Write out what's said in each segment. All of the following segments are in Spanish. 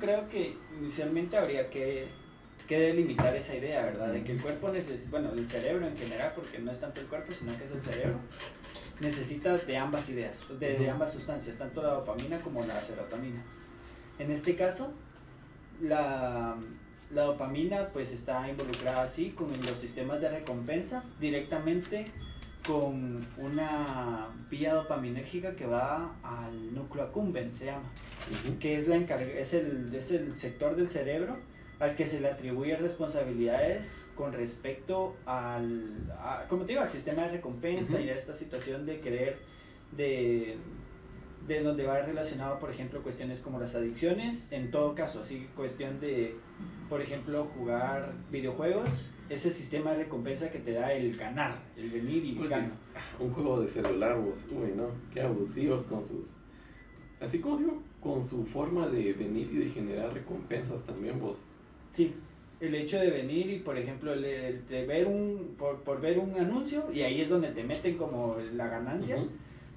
creo que inicialmente habría que delimitar esa idea, ¿verdad? De que el cuerpo bueno, el cerebro en general, porque no es tanto el cuerpo, sino que es el cerebro, necesita de ambas ideas, de ambas sustancias, tanto la dopamina como la serotonina. En este caso, la dopamina pues está involucrada así con los sistemas de recompensa directamente con una vía dopaminérgica que va al núcleo accumbens, se llama, que es el sector del cerebro al que se le atribuye responsabilidades con respecto como te digo, al sistema de recompensa y a esta situación de querer de donde va relacionado, por ejemplo, cuestiones como las adicciones, en todo caso, así cuestión de, por ejemplo, jugar videojuegos, ese sistema de recompensa que te da el ganar, el venir y pues ganar. Un juego de celular, vos, uy, no, qué abusivos con sus, así como digo, con su forma de venir y de generar recompensas también, vos. Sí, el hecho de venir y, por ejemplo, de ver por ver un anuncio, y ahí es donde te meten como la ganancia.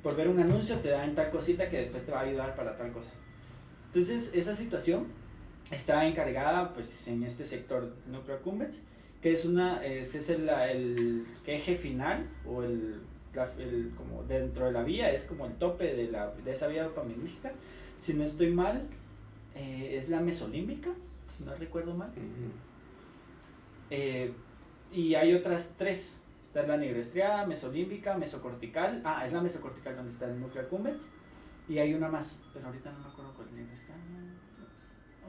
Por ver un anuncio te dan tal cosita que después te va a ayudar para tal cosa. Entonces esa situación está encargada pues en este sector núcleo accumbens, que es el eje final o como dentro de la vía, es como el tope de esa vía dopaminérgica. Si no estoy mal, es la mesolímbica, si no recuerdo mal. Y hay otras tres. Está la nigroestriada, mesolímbica, mesocortical. Es la mesocortical donde está el núcleo accumbens. Y hay una más, pero ahorita no me acuerdo cuál está.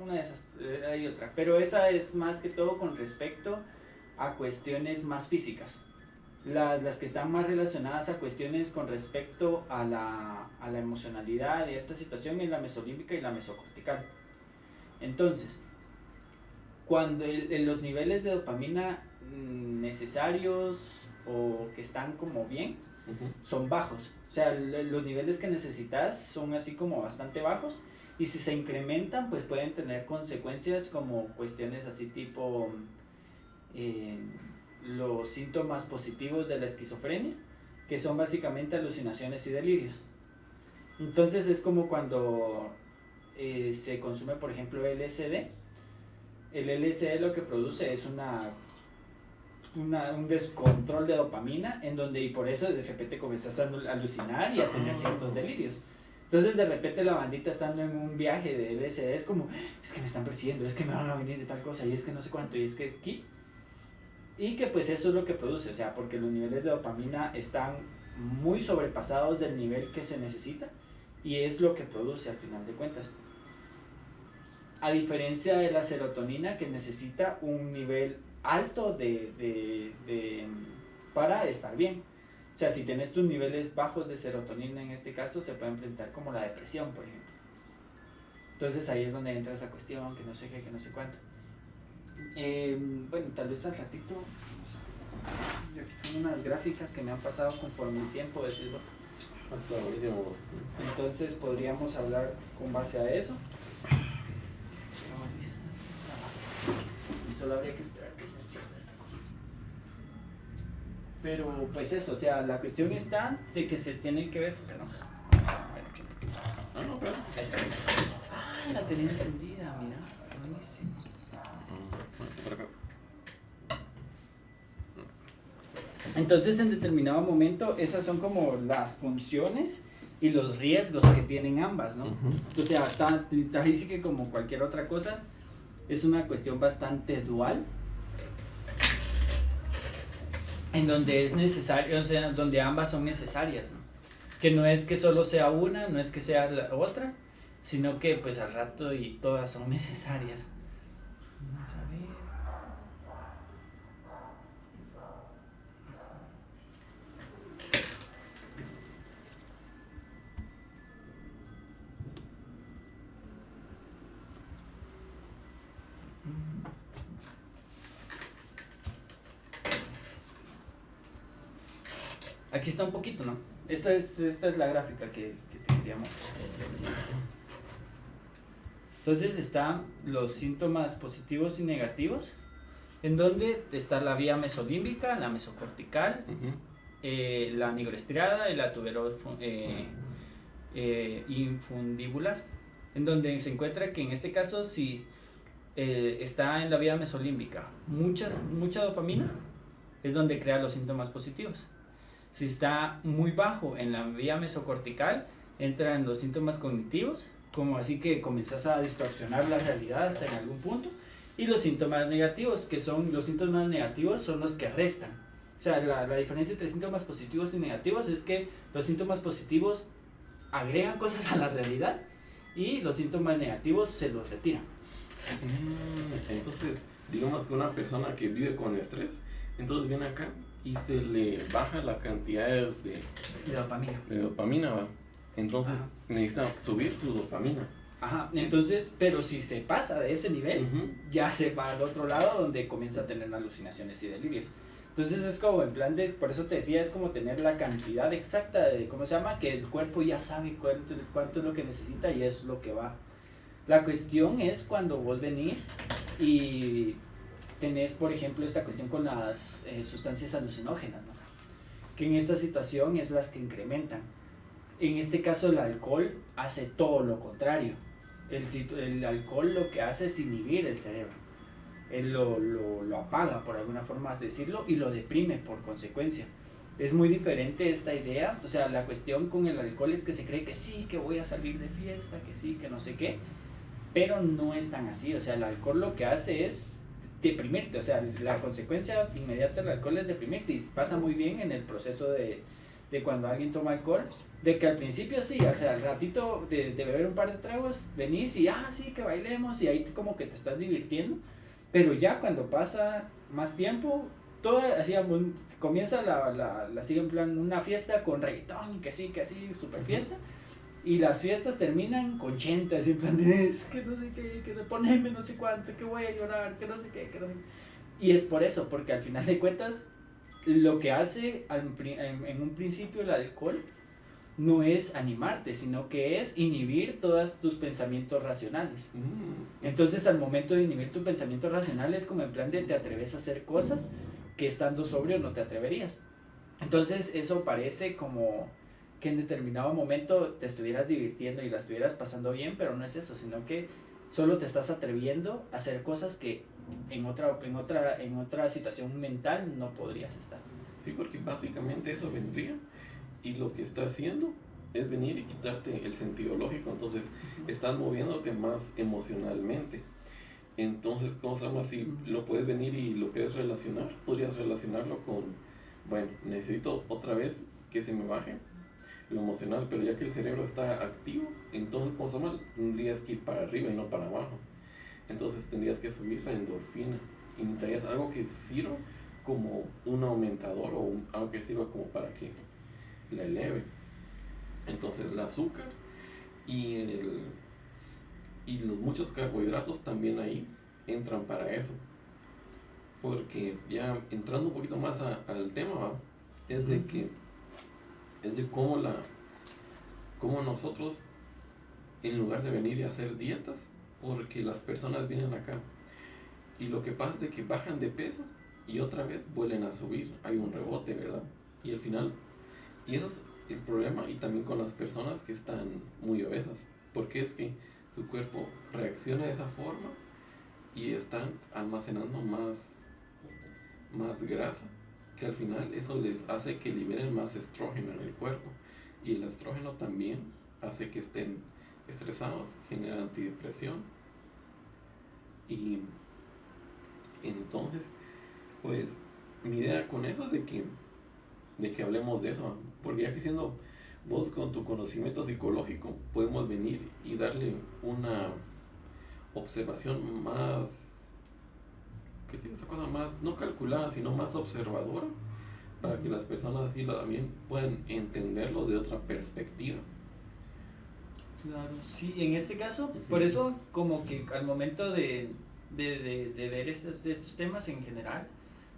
Una de esas, hay otra. Pero esa es más que todo con respecto a cuestiones más físicas. Las que están más relacionadas a cuestiones con respecto a la emocionalidad y a esta situación es la mesolímbica y la mesocortical. Entonces, cuando los niveles de dopamina necesarios o que están como bien son bajos, o sea, los niveles que necesitas son así como bastante bajos, y si se incrementan pues pueden tener consecuencias como cuestiones así tipo los síntomas positivos de la esquizofrenia, que son básicamente alucinaciones y delirios. Entonces es como cuando se consume, por ejemplo, LSD. El LSD lo que produce es un descontrol de dopamina, en donde, y por eso de repente comienzas a alucinar y a tener ciertos delirios. Entonces de repente la bandita estando en un viaje de LSD es como, es que me están persiguiendo, es que me van a venir de tal cosa, y es que no sé cuánto, y es que aquí. Y que pues eso es lo que produce, o sea, porque los niveles de dopamina están muy sobrepasados del nivel que se necesita, y es lo que produce al final de cuentas. A diferencia de la serotonina, que necesita un nivel alto para estar bien. O sea, si tienes tus niveles bajos de serotonina en este caso, se pueden presentar como la depresión, por ejemplo. Entonces ahí es donde entra esa cuestión, que no sé qué, que no sé cuánto. Bueno, tal vez al ratito, no sé, yo aquí tengo unas gráficas que me han pasado conforme el tiempo, decís vos. Entonces podríamos hablar con base a eso. Solo habría que esperar que se encienda esta cosa. Pero pues eso, o sea, la cuestión está de que se tiene que ver. Perdón. No, perdón. Ahí está. La tenía encendida, mira. Buenísimo. Por acá. Entonces, en determinado momento, esas son como las funciones y los riesgos que tienen ambas, ¿no? O sea, ahí sí que como cualquier otra cosa, es una cuestión bastante dual, en donde es necesario, o sea, donde ambas son necesarias, ¿no? Que no es que solo sea una, no es que sea la otra, sino que pues al rato y todas son necesarias. Vamos a ver. Aquí está un poquito, ¿no? Esta es la gráfica que te quería mostrar. Entonces están los síntomas positivos y negativos, en donde está la vía mesolímbica, la mesocortical, la nigroestriada y la infundibular. en donde se encuentra que en este caso si está en la vía mesolímbica mucha dopamina, es donde crea los síntomas positivos. Si está muy bajo en la vía mesocortical, entran los síntomas cognitivos, como así que comenzás a distorsionar la realidad hasta en algún punto, y los síntomas negativos, que son los síntomas negativos son los que restan. O sea, la diferencia entre síntomas positivos y negativos es que los síntomas positivos agregan cosas a la realidad y los síntomas negativos se los retiran. Entonces, digamos que una persona que vive con estrés, entonces viene acá y se le baja la cantidad de dopamina, ¿va? Entonces necesita subir su dopamina. Ajá, entonces, pero si se pasa de ese nivel, ya se va al otro lado donde comienza a tener alucinaciones y delirios. Entonces es como en plan de, por eso te decía, es como tener la cantidad exacta de, ¿cómo se llama? Que el cuerpo ya sabe cuánto es lo que necesita y es lo que va. La cuestión es cuando vos venís y tenés, por ejemplo, esta cuestión con las sustancias alucinógenas, ¿no? Que en esta situación es las que incrementan. En este caso el alcohol hace todo lo contrario. El alcohol lo que hace es inhibir el cerebro. Él lo apaga, por alguna forma decirlo, y lo deprime por consecuencia. Es muy diferente esta idea. O sea, la cuestión con el alcohol es que se cree que sí, que voy a salir de fiesta, que sí, que no sé qué, pero no es tan así. O sea, el alcohol lo que hace es deprimirte. O sea, la consecuencia inmediata del alcohol es deprimirte, y pasa muy bien en el proceso de cuando alguien toma alcohol, de que al principio sí, o sea, al ratito de beber un par de tragos, venís y sí, que bailemos, y ahí como que te estás divirtiendo, pero ya cuando pasa más tiempo, todo así, comienza así en plan una fiesta con reggaetón, que sí, super fiesta, y las fiestas terminan con chentas, en plan de, es que no sé qué, que poneme no sé cuánto, que voy a llorar, que no sé qué, que no sé qué. Y es por eso, porque al final de cuentas, lo que hace en un principio el alcohol no es animarte, sino que es inhibir todos tus pensamientos racionales. Entonces, al momento de inhibir tu pensamiento racional, es como en plan de te atreves a hacer cosas que estando sobrio no te atreverías. Entonces, eso parece como que en determinado momento te estuvieras divirtiendo y la estuvieras pasando bien, pero no es eso, sino que solo te estás atreviendo a hacer cosas que en otra situación mental no podrías estar. Sí, porque básicamente eso vendría, y lo que está haciendo es venir y quitarte el sentido lógico. Entonces estás moviéndote más emocionalmente. Entonces, ¿cómo se llama? Si lo puedes venir y lo quieres relacionar, podrías relacionarlo con, bueno, necesito otra vez que se me baje lo emocional, pero ya que el cerebro está activo, entonces, ¿cómo se llama? Tendrías que ir para arriba y no para abajo. Entonces tendrías que subir la endorfina y necesitarías algo que sirva como un aumentador, o algo que sirva como para que la eleve. Entonces el azúcar y los muchos carbohidratos también ahí entran para eso. Porque ya entrando un poquito más al tema, ¿va? Es de cómo nosotros, en lugar de venir y hacer dietas, porque las personas vienen acá y lo que pasa es de que bajan de peso y otra vez vuelven a subir, hay un rebote, ¿verdad? Y al final, y eso es el problema, y también con las personas que están muy obesas, porque es que su cuerpo reacciona de esa forma y están almacenando más grasa, que al final eso les hace que liberen más estrógeno en el cuerpo, y el estrógeno también hace que estén estresados, genera antidepresión. Y entonces, pues mi idea con eso es de que hablemos de eso, porque ya que siendo vos con tu conocimiento psicológico podemos venir y darle una observación más, que tiene esa cosa más no calculada, sino más observadora, para que las personas así también puedan entenderlo de otra perspectiva. Claro, sí, en este caso, por eso como que al momento de ver estos temas en general,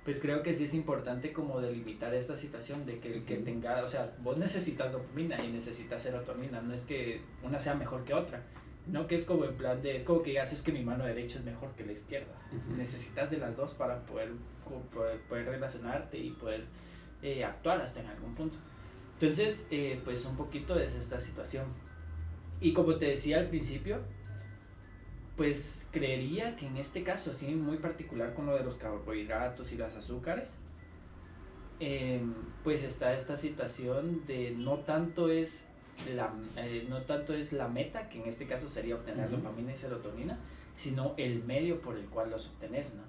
pues creo que sí es importante como delimitar esta situación de que el que tenga, o sea, vos necesitas dopamina y necesitas serotonina, no es que una sea mejor que otra, no, que es como en plan de, es como que digas, es que mi mano derecha es mejor que la izquierda, necesitas de las dos para poder relacionarte y poder actuar hasta en algún punto. Entonces, pues un poquito es esta situación. Y como te decía al principio, pues creería que en este caso, así muy particular con lo de los carbohidratos y las azúcares, pues está esta situación de no tanto es la meta, que en este caso sería obtener dopamina y serotonina, sino el medio por el cual los obtenés, ¿no?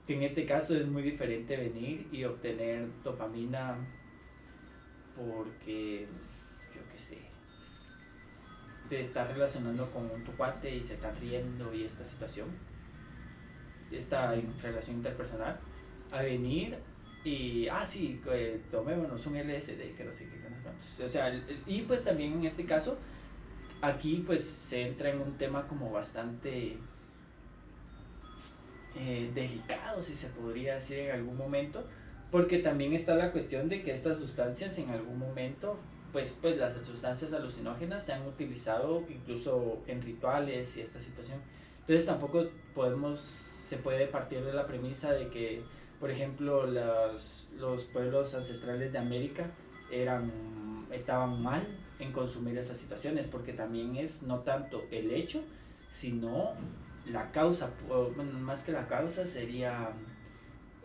Que en este caso es muy diferente venir y obtener dopamina porque, yo qué sé, te estás relacionando con tu cuate y se están riendo y esta situación, esta relación interpersonal, a venir y, sí, tomémonos un LSD, que no sé qué, que no sé cuántos. O sea, y pues también en este caso, aquí pues se entra en un tema como bastante delicado, si se podría decir en algún momento, porque también está la cuestión de que estas sustancias en algún momento, pues las sustancias alucinógenas se han utilizado incluso en rituales y esta situación. Entonces tampoco se puede partir de la premisa de que, por ejemplo, los pueblos ancestrales de América estaban mal en consumir esas situaciones, porque también es no tanto el hecho, sino la causa, bueno, más que la causa sería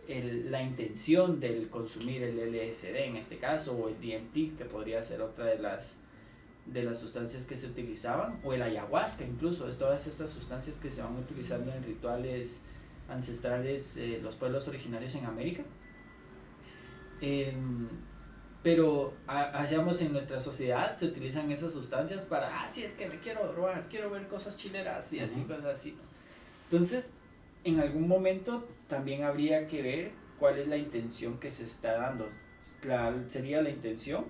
la intención del consumir el LSD en este caso, o el DMT, que podría ser otra de las sustancias que se utilizaban, o el ayahuasca incluso, es todas estas sustancias que se van utilizando en rituales ancestrales, los pueblos originarios en América. Pero hallamos en nuestra sociedad se utilizan esas sustancias para, si es que me quiero drogar, quiero ver cosas chileras y así, cosas así. Entonces, en algún momento también habría que ver cuál es la intención que se está dando. Sería la intención,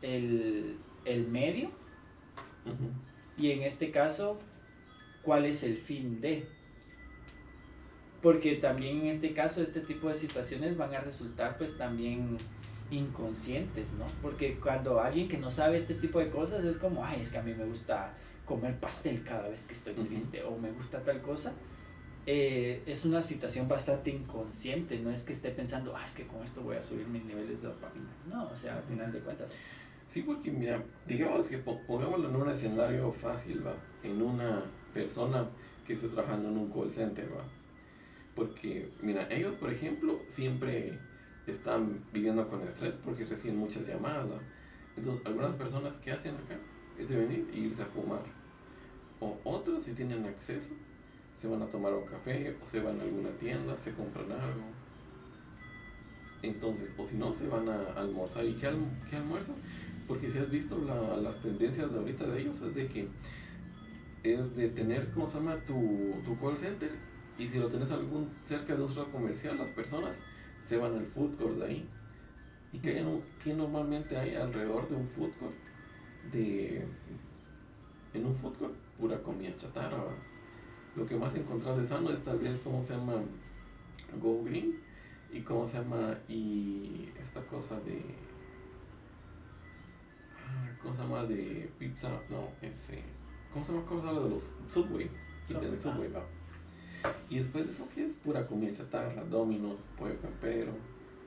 el medio, y en este caso, cuál es el fin de. Porque también en este caso, este tipo de situaciones van a resultar pues también inconscientes, ¿no? Porque cuando alguien que no sabe este tipo de cosas es como, es que a mí me gusta comer pastel cada vez que estoy triste, o me gusta tal cosa, es una situación bastante inconsciente, no es que esté pensando, es que con esto voy a subir mis niveles de dopamina, no, o sea, al final de cuentas. Sí, porque mira, digamos que pongámoslo en un escenario fácil, ¿va? En una persona que esté trabajando en un call center, ¿va? Porque, mira, ellos, por ejemplo, siempre están viviendo con estrés porque reciben muchas llamadas, ¿va? Entonces, algunas personas, ¿qué hacen acá? Es de venir e irse a fumar. O otros, si tienen acceso, se van a tomar un café o se van a alguna tienda, se compran algo. Entonces, o si no, se van a almorzar. ¿Y qué almuerzan? Porque si has visto las tendencias de ahorita de ellos, es de que es de tener, ¿cómo se llama? Tu call center, y si lo tenés cerca de un centro comercial, las personas se van al food court de ahí. ¿Y qué normalmente hay alrededor de un food court? En un food court, pura comida chatarra, ¿va? Lo que más encontrás de sano es tal vez, ¿cómo se llama? Go Green, y ¿cómo se llama? Y esta cosa de... ¿Cómo se llama? De pizza, no, ¿cómo se llama? ¿Cómo se llama? De los Subway. Y tenés Subway, va. Y después de eso, ¿qué es? Pura comida chatarra, Domino's, pollo campero,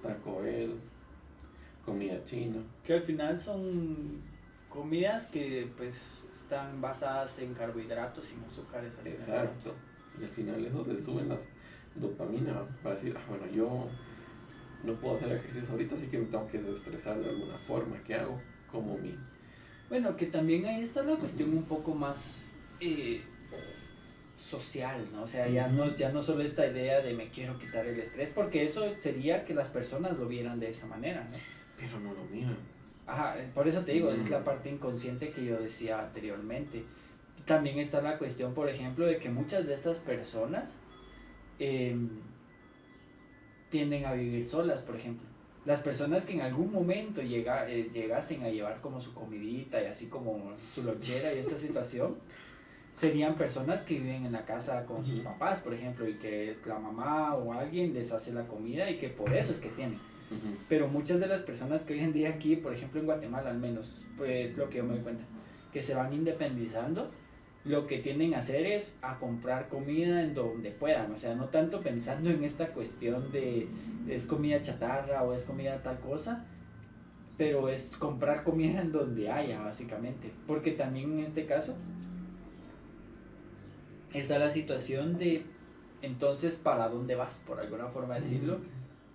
Taco Bell, comida china. Que al final son comidas que pues están basadas en carbohidratos y en azúcares. Exacto. Y al final eso le suben las dopamina para decir, bueno, yo no puedo hacer ejercicio ahorita, así que me tengo que desestresar de alguna forma. ¿Qué hago? Como mi... Bueno, que también ahí está la cuestión un poco más social, ¿no? O sea, ya no solo esta idea de me quiero quitar el estrés, porque eso sería que las personas lo vieran de esa manera, ¿no? Pero no lo miran. Por eso te digo, es la parte inconsciente que yo decía anteriormente. También está la cuestión, por ejemplo, de que muchas de estas personas tienden a vivir solas, por ejemplo. Las personas que en algún momento llegasen a llevar como su comidita y así como su lonchera y esta situación, serían personas que viven en la casa con sus papás, por ejemplo, y que la mamá o alguien les hace la comida y que por eso es que tienen. Pero muchas de las personas que hoy en día aquí, por ejemplo en Guatemala al menos, pues lo que yo me doy cuenta, que se van independizando, lo que tienden a hacer es a comprar comida en donde puedan, o sea, no tanto pensando en esta cuestión de es comida chatarra o es comida tal cosa, pero es comprar comida en donde haya, básicamente. Porque también en este caso está la situación de, entonces, ¿para dónde vas? Por alguna forma decirlo.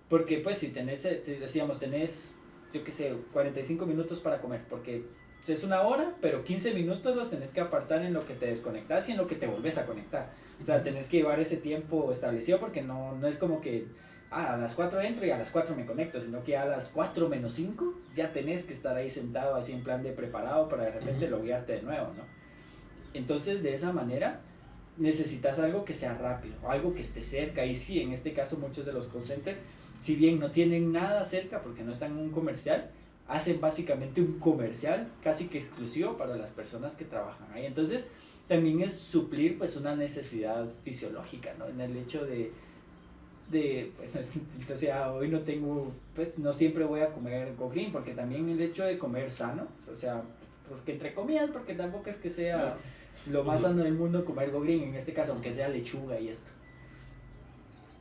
Porque pues si tenés, decíamos, tenés, yo qué sé, 45 minutos para comer, porque es una hora, pero 15 minutos los tenés que apartar en lo que te desconectas y en lo que te volvés a conectar. O sea, tenés que llevar ese tiempo establecido porque no es como que a las 4 entro y a las 4 me conecto, sino que a las 4 menos 5 ya tenés que estar ahí sentado así en plan de preparado para de repente loguearte de nuevo, ¿no? Entonces, de esa manera necesitas algo que sea rápido, algo que esté cerca. Y sí, en este caso muchos de los call centers, si bien no tienen nada cerca porque no están en un comercial, hacen básicamente un comercial casi que exclusivo para las personas que trabajan ahí. Entonces, también es suplir pues una necesidad fisiológica, ¿no? En el hecho pues, entonces hoy no tengo, pues no siempre voy a comer Go Green, porque también el hecho de comer sano, o sea, porque entre comidas, porque tampoco es que sea lo más sano del mundo comer Go Green, en este caso, aunque sea lechuga y esto.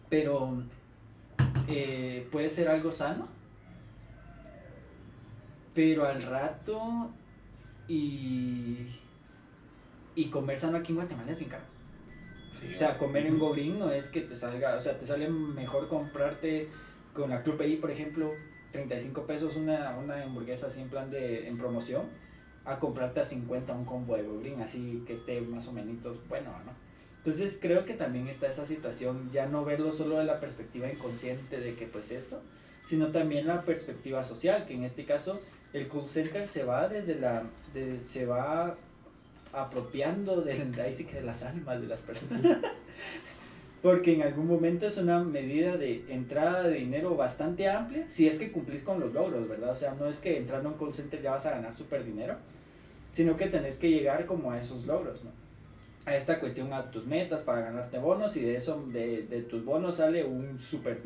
Pero puede ser algo sano, pero al rato y comer sano aquí en Guatemala es bien caro. Sí, o sea, comer en Go Green no es que te salga, o sea, te sale mejor comprarte con la Club I, por ejemplo, 35 pesos una hamburguesa así en plan en promoción, a comprarte a 50 un combo de Go Green, así que esté más o menos bueno, ¿no? Entonces creo que también está esa situación, ya no verlo solo de la perspectiva inconsciente de que pues esto, sino también la perspectiva social, que en este caso el call center se va se va apropiando de las almas de las personas. Porque en algún momento es una medida de entrada de dinero bastante amplia, si es que cumplís con los logros, ¿verdad? O sea, no es que entrando a un call center ya vas a ganar súper dinero, sino que tenés que llegar como a esos logros, ¿no? A esta cuestión, a tus metas para ganarte bonos, y de eso, de tus bonos sale un súper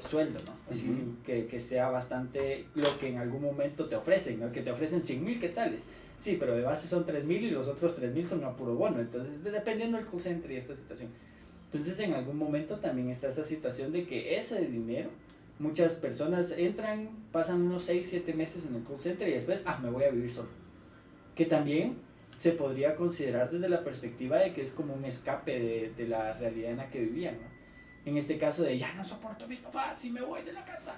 sueldo, ¿no? Así que sea bastante lo que en algún momento te ofrecen, ¿no? Que te ofrecen 100,000 quetzales. Sí, pero de base son 3,000 y los otros 3,000 son a puro bono. Entonces, dependiendo del call center y esta situación. Entonces, en algún momento también está esa situación de que ese dinero, muchas personas entran, pasan unos 6, 7 meses en el call center y después, me voy a vivir solo. Que también se podría considerar desde la perspectiva de que es como un escape de la realidad en la que vivían, ¿no? En este caso de ya no soporto a mis papás y me voy de la casa.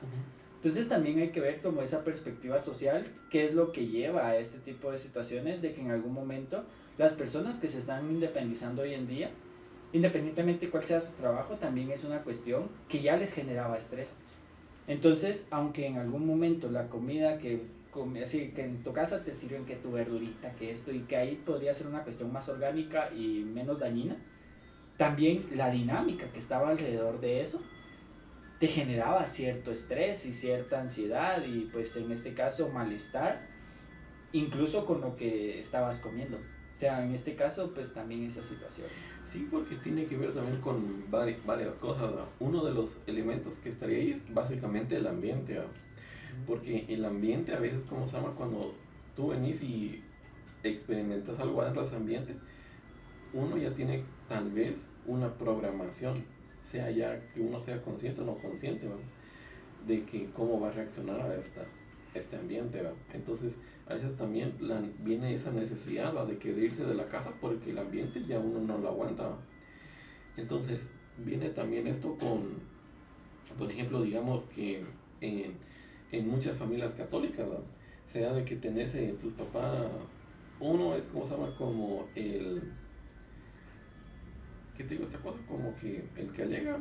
Entonces también hay que ver como esa perspectiva social, qué es lo que lleva a este tipo de situaciones, de que en algún momento las personas que se están independizando hoy en día, independientemente de cuál sea su trabajo, también es una cuestión que ya les generaba estrés. Entonces, aunque en algún momento la comida así que en tu casa te sirven que tu verdurita, que esto, y que ahí podría ser una cuestión más orgánica y menos dañina, también la dinámica que estaba alrededor de eso te generaba cierto estrés y cierta ansiedad y pues en este caso malestar, incluso con lo que estabas comiendo. O sea, en este caso pues también esa situación. Sí, porque tiene que ver también con varias cosas, ¿no? Uno de los elementos que estaría ahí es básicamente el ambiente, ¿no? Porque el ambiente a veces, como se llama, cuando tú venís y experimentas algo dentro de ese ambiente, uno ya tiene tal vez una programación, sea ya que uno sea consciente o no consciente, ¿no? De que cómo va a reaccionar a este ambiente, ¿no? Entonces a veces también viene esa necesidad, ¿no?, de querer irse de la casa porque el ambiente ya uno no lo aguanta, ¿no? Entonces viene también esto con, por ejemplo, digamos que en muchas familias católicas, ¿no?, se da de que tenés tus papás, uno es como se llama, como ¿qué te digo? Esta cosa, como que el que alega,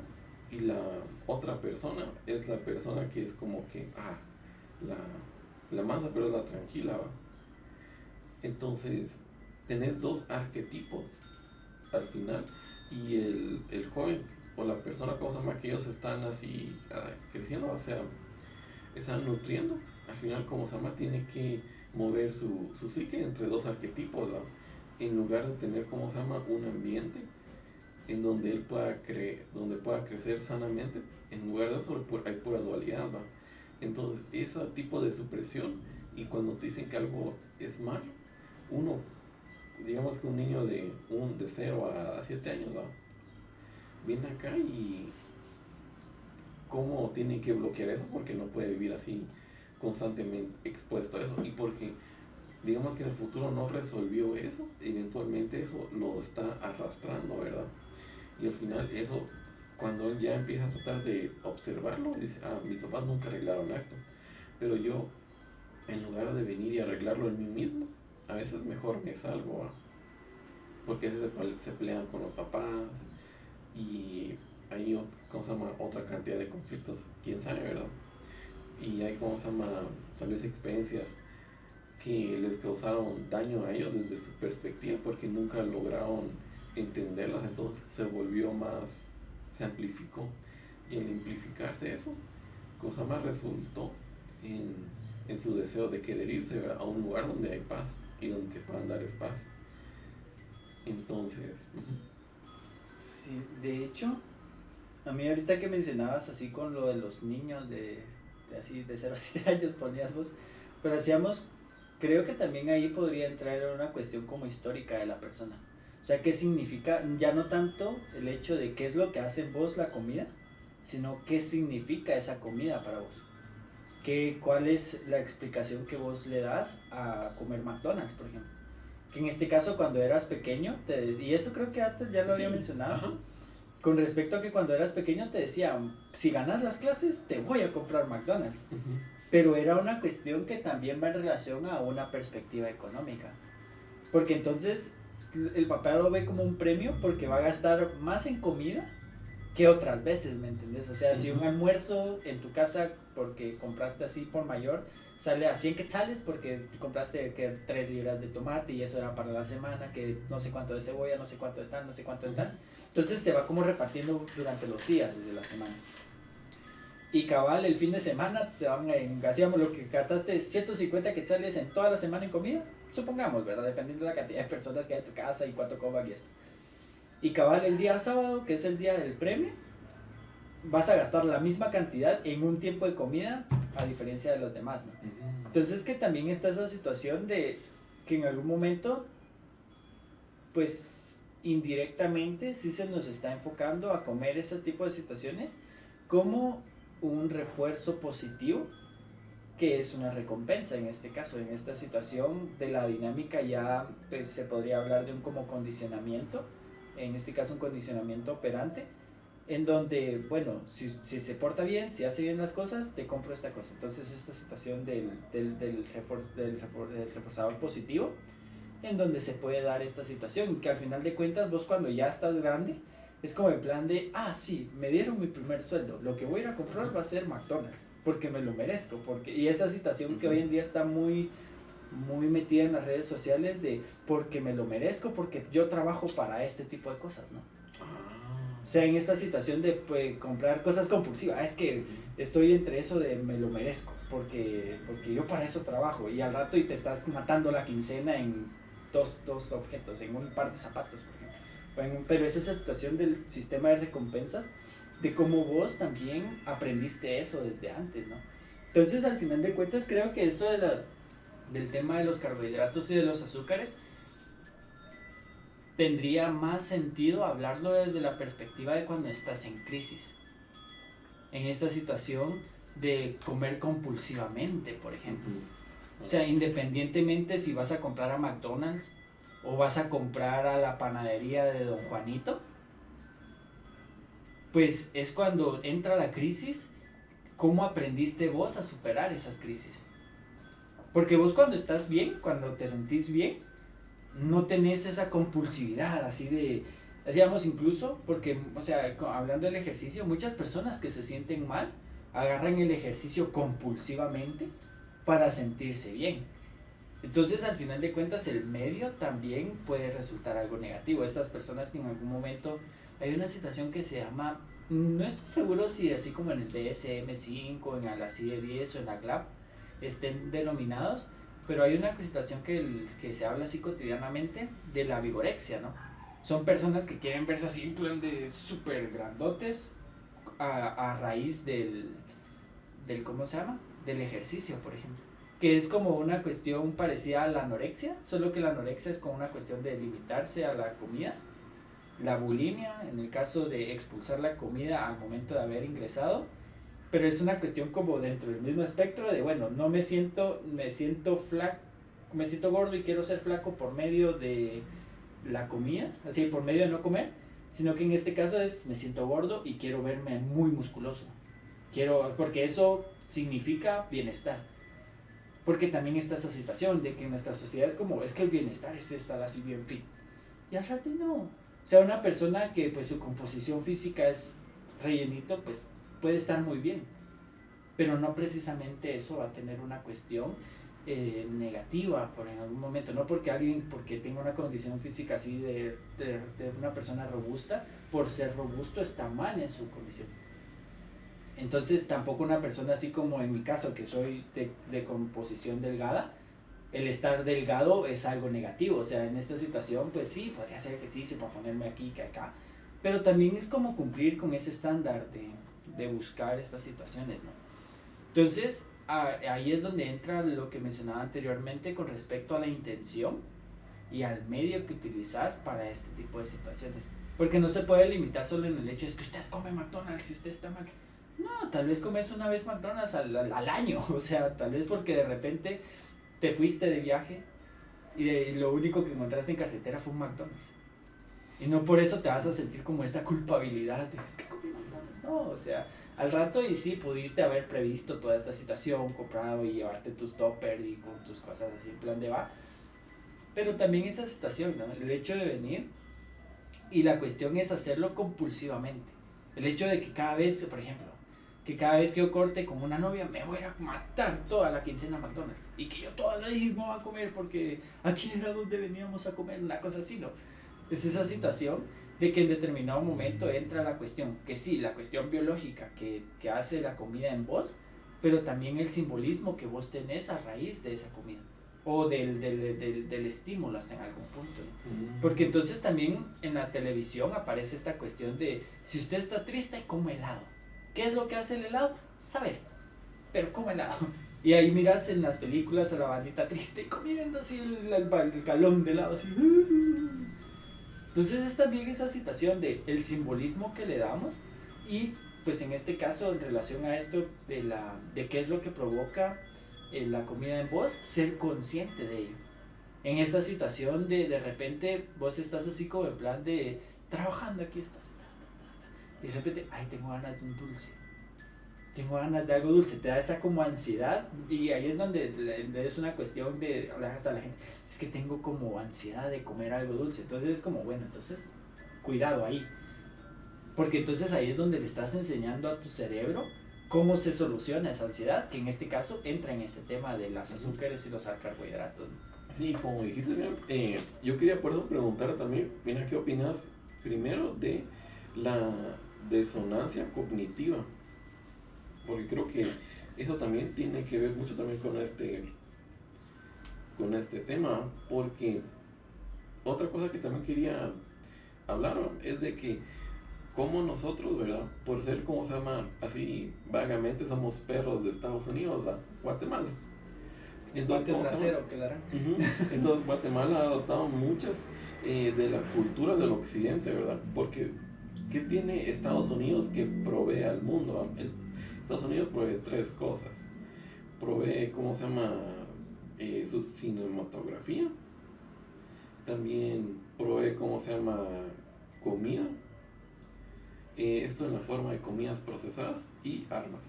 y la otra persona es la persona que es como que, la mansa, pero es la tranquila, ¿va? Entonces, tenés dos arquetipos al final, y el joven o la persona, como se llama, que ellos están así creciendo, o sea, están nutriendo, al final, como se llama, tiene que mover su psique entre dos arquetipos, ¿va? En lugar de tener, como se llama, un ambiente en donde él donde pueda crecer sanamente. En lugar de eso hay pura dualidad, ¿va? Entonces ese tipo de supresión, y cuando te dicen que algo es malo, uno, digamos que un niño de 0 a 7 años, ¿va?, viene acá y cómo tiene que bloquear eso, porque no puede vivir así constantemente expuesto a eso, y porque digamos que en el futuro no resolvió eso, eventualmente eso lo está arrastrando, ¿verdad? Y al final eso, cuando él ya empieza a tratar de observarlo, dice, mis papás nunca arreglaron esto, pero yo, en lugar de venir y arreglarlo en mí mismo, a veces mejor me salgo, ¿va? Porque a veces se pelean con los papás y hay, ¿cómo se llama?, otra cantidad de conflictos, quién sabe, ¿verdad? Y hay, ¿cómo se llama?, tal vez experiencias que les causaron daño a ellos desde su perspectiva porque nunca lograron entenderlas, entonces se volvió más, se amplificó, y al amplificarse eso, cosa más resultó en su deseo de querer irse, ¿verdad?, a un lugar donde hay paz y donde se puedan dar espacio. Entonces, sí, de hecho, a mí ahorita que mencionabas así con lo de los niños así de 0 a 7 años ponías vos, pero hacíamos, creo que también ahí podría entrar en una cuestión como histórica de la persona. O sea, ¿qué significa? Ya no tanto el hecho de qué es lo que hace vos la comida, sino qué significa esa comida para vos. ¿Cuál es la explicación que vos le das a comer McDonald's, por ejemplo? Que en este caso cuando eras pequeño, y eso creo que antes ya lo había mencionado, ajá, con respecto a que cuando eras pequeño te decían, si ganas las clases te voy a comprar McDonald's. Pero era una cuestión que también va en relación a una perspectiva económica. Porque entonces el papá lo ve como un premio porque va a gastar más en comida que otras veces, ¿me entendés? O sea, si un almuerzo en tu casa, porque compraste así por mayor, sale a 100 quetzales porque compraste que 3 libras de tomate y eso era para la semana, que no sé cuánto de cebolla, no sé cuánto de tal, no sé cuánto de tal. Entonces se va como repartiendo durante los días de la semana. Y cabal, el fin de semana te van hacíamos lo que gastaste 150 quetzales en toda la semana en comida, supongamos, ¿verdad? Dependiendo de la cantidad de personas que hay en tu casa y cuánto coman y esto. Y cabal, el día sábado, que es el día del premio, vas a gastar la misma cantidad en un tiempo de comida a diferencia de los demás, ¿no? Entonces que también está esa situación de que en algún momento, pues indirectamente sí se nos está enfocando a comer ese tipo de situaciones como un refuerzo positivo, que es una recompensa en este caso, en esta situación de la dinámica ya pues, se podría hablar de un como condicionamiento, en este caso un condicionamiento operante, en donde, bueno, si se porta bien, si hace bien las cosas, te compro esta cosa. Entonces esta situación del reforzador positivo, en donde se puede dar esta situación, que al final de cuentas vos cuando ya estás grande, es como el plan de, sí, me dieron mi primer sueldo, lo que voy a ir a comprar va a ser McDonald's, porque me lo merezco, y esa situación que hoy en día está muy, muy metida en las redes sociales de, porque me lo merezco, porque yo trabajo para este tipo de cosas, ¿no? O sea, en esta situación de pues, comprar cosas compulsivas, es que estoy entre eso de me lo merezco, porque yo para eso trabajo, y al rato y te estás matando la quincena en dos objetos, en un par de zapatos, por ejemplo. Pero es esa situación del sistema de recompensas, de cómo vos también aprendiste eso desde antes, ¿no? Entonces, al final de cuentas, creo que esto del tema de los carbohidratos y de los azúcares tendría más sentido hablarlo desde la perspectiva de cuando estás en crisis. En esta situación de comer compulsivamente, por ejemplo. O sea, independientemente si vas a comprar a McDonald's o vas a comprar a la panadería de Don Juanito, pues es cuando entra la crisis, ¿cómo aprendiste vos a superar esas crisis? Porque vos cuando estás bien, cuando te sentís bien, no tenés esa compulsividad así de, hacíamos incluso, porque, o sea, hablando del ejercicio, muchas personas que se sienten mal, agarran el ejercicio compulsivamente para sentirse bien. Entonces, al final de cuentas, el medio también puede resultar algo negativo. Estas personas que en algún momento, hay una situación que se llama, no estoy seguro si así como en el DSM-5, en la CIE-10 o en la GLAP, estén denominados, pero hay una situación que se habla así cotidianamente de la vigorexia, ¿no? Son personas que quieren verse así en plan de súper grandotes a raíz del, ¿cómo se llama? Del ejercicio, por ejemplo. Que es como una cuestión parecida a la anorexia, solo que la anorexia es como una cuestión de limitarse a la comida. La bulimia, en el caso de expulsar la comida al momento de haber ingresado, pero es una cuestión como dentro del mismo espectro de, bueno, no me siento flaco, me siento gordo y quiero ser flaco por medio de la comida, así por medio de no comer, sino que en este caso es me siento gordo y quiero verme muy musculoso. Porque eso significa bienestar. Porque también está esa situación de que en nuestra sociedad es como, es que el bienestar es estar así bien fit. Y al rato no. O sea, una persona que pues su composición física es rellenito, pues puede estar muy bien. Pero no precisamente eso va a tener una cuestión negativa por en algún momento. No porque tenga una condición física así de una persona robusta, por ser robusto está mal en su condición. Entonces tampoco una persona así como en mi caso, que soy de composición delgada, el estar delgado es algo negativo. O sea, en esta situación pues sí, podría hacer ejercicio para ponerme aquí que acá, pero también es como cumplir con ese estándar de buscar estas situaciones, ¿no? Entonces ahí es donde entra lo que mencionaba anteriormente con respecto a la intención y al medio que utilizas para este tipo de situaciones, porque no se puede limitar solo en el hecho es que usted come McDonald's y usted está mal. No, tal vez comes una vez McDonald's al año, o sea, tal vez porque de repente te fuiste de viaje y lo único que encontraste en carretera fue un McDonald's. Y no por eso te vas a sentir como esta culpabilidad de, es que comí McDonald's. No, o sea, al rato y sí pudiste haber previsto toda esta situación, comprado y llevarte tus toppers y con tus cosas así en plan de va. Pero también esa situación, ¿no? El hecho de venir y la cuestión es hacerlo compulsivamente. El hecho de que cada vez, por ejemplo, que cada vez que yo corte con una novia me voy a matar toda la quincena McDonald's y que yo toda la día me voy a comer porque aquí era donde veníamos a comer, una cosa así, ¿no? Es esa situación de que en determinado momento entra la cuestión, que sí, la cuestión biológica que hace la comida en vos, pero también el simbolismo que vos tenés a raíz de esa comida o del estímulo hasta en algún punto, ¿no? Porque entonces también en la televisión aparece esta cuestión de si usted está triste, come helado. ¿Qué es lo que hace el helado? Saber, pero come helado. Y ahí miras en las películas a la bandita triste comiendo así el galón de helado así. Entonces es también esa situación de el simbolismo que le damos y pues en este caso en relación a esto de qué es lo que provoca la comida en vos, ser consciente de ello. En esta situación de repente vos estás así como en plan de trabajando aquí estás y de repente, ay, tengo ganas de un dulce, tengo ganas de algo dulce, te da esa como ansiedad y ahí es donde es una cuestión de hasta la gente, es que tengo como ansiedad de comer algo dulce, entonces es como, bueno, entonces cuidado ahí, porque entonces ahí es donde le estás enseñando a tu cerebro cómo se soluciona esa ansiedad, que en este caso entra en ese tema de las azúcares y los carbohidratos. Sí, como dijiste, yo quería por eso preguntar también, mira, ¿qué opinas primero de la disonancia cognitiva? Porque creo que eso también tiene que ver mucho también con este tema, porque otra cosa que también quería hablar es de que como nosotros, ¿verdad? Por ser, como se llama, así vagamente somos perros de Estados Unidos, ¿verdad? Guatemala. Entonces, trasero, Entonces Guatemala ha adoptado muchas de la cultura del occidente, ¿verdad? Porque ¿qué tiene Estados Unidos que provee al mundo? Estados Unidos provee tres cosas. Provee, ¿cómo se llama? Su cinematografía. También provee, ¿cómo se llama? Comida. Esto en la forma de comidas procesadas y armas.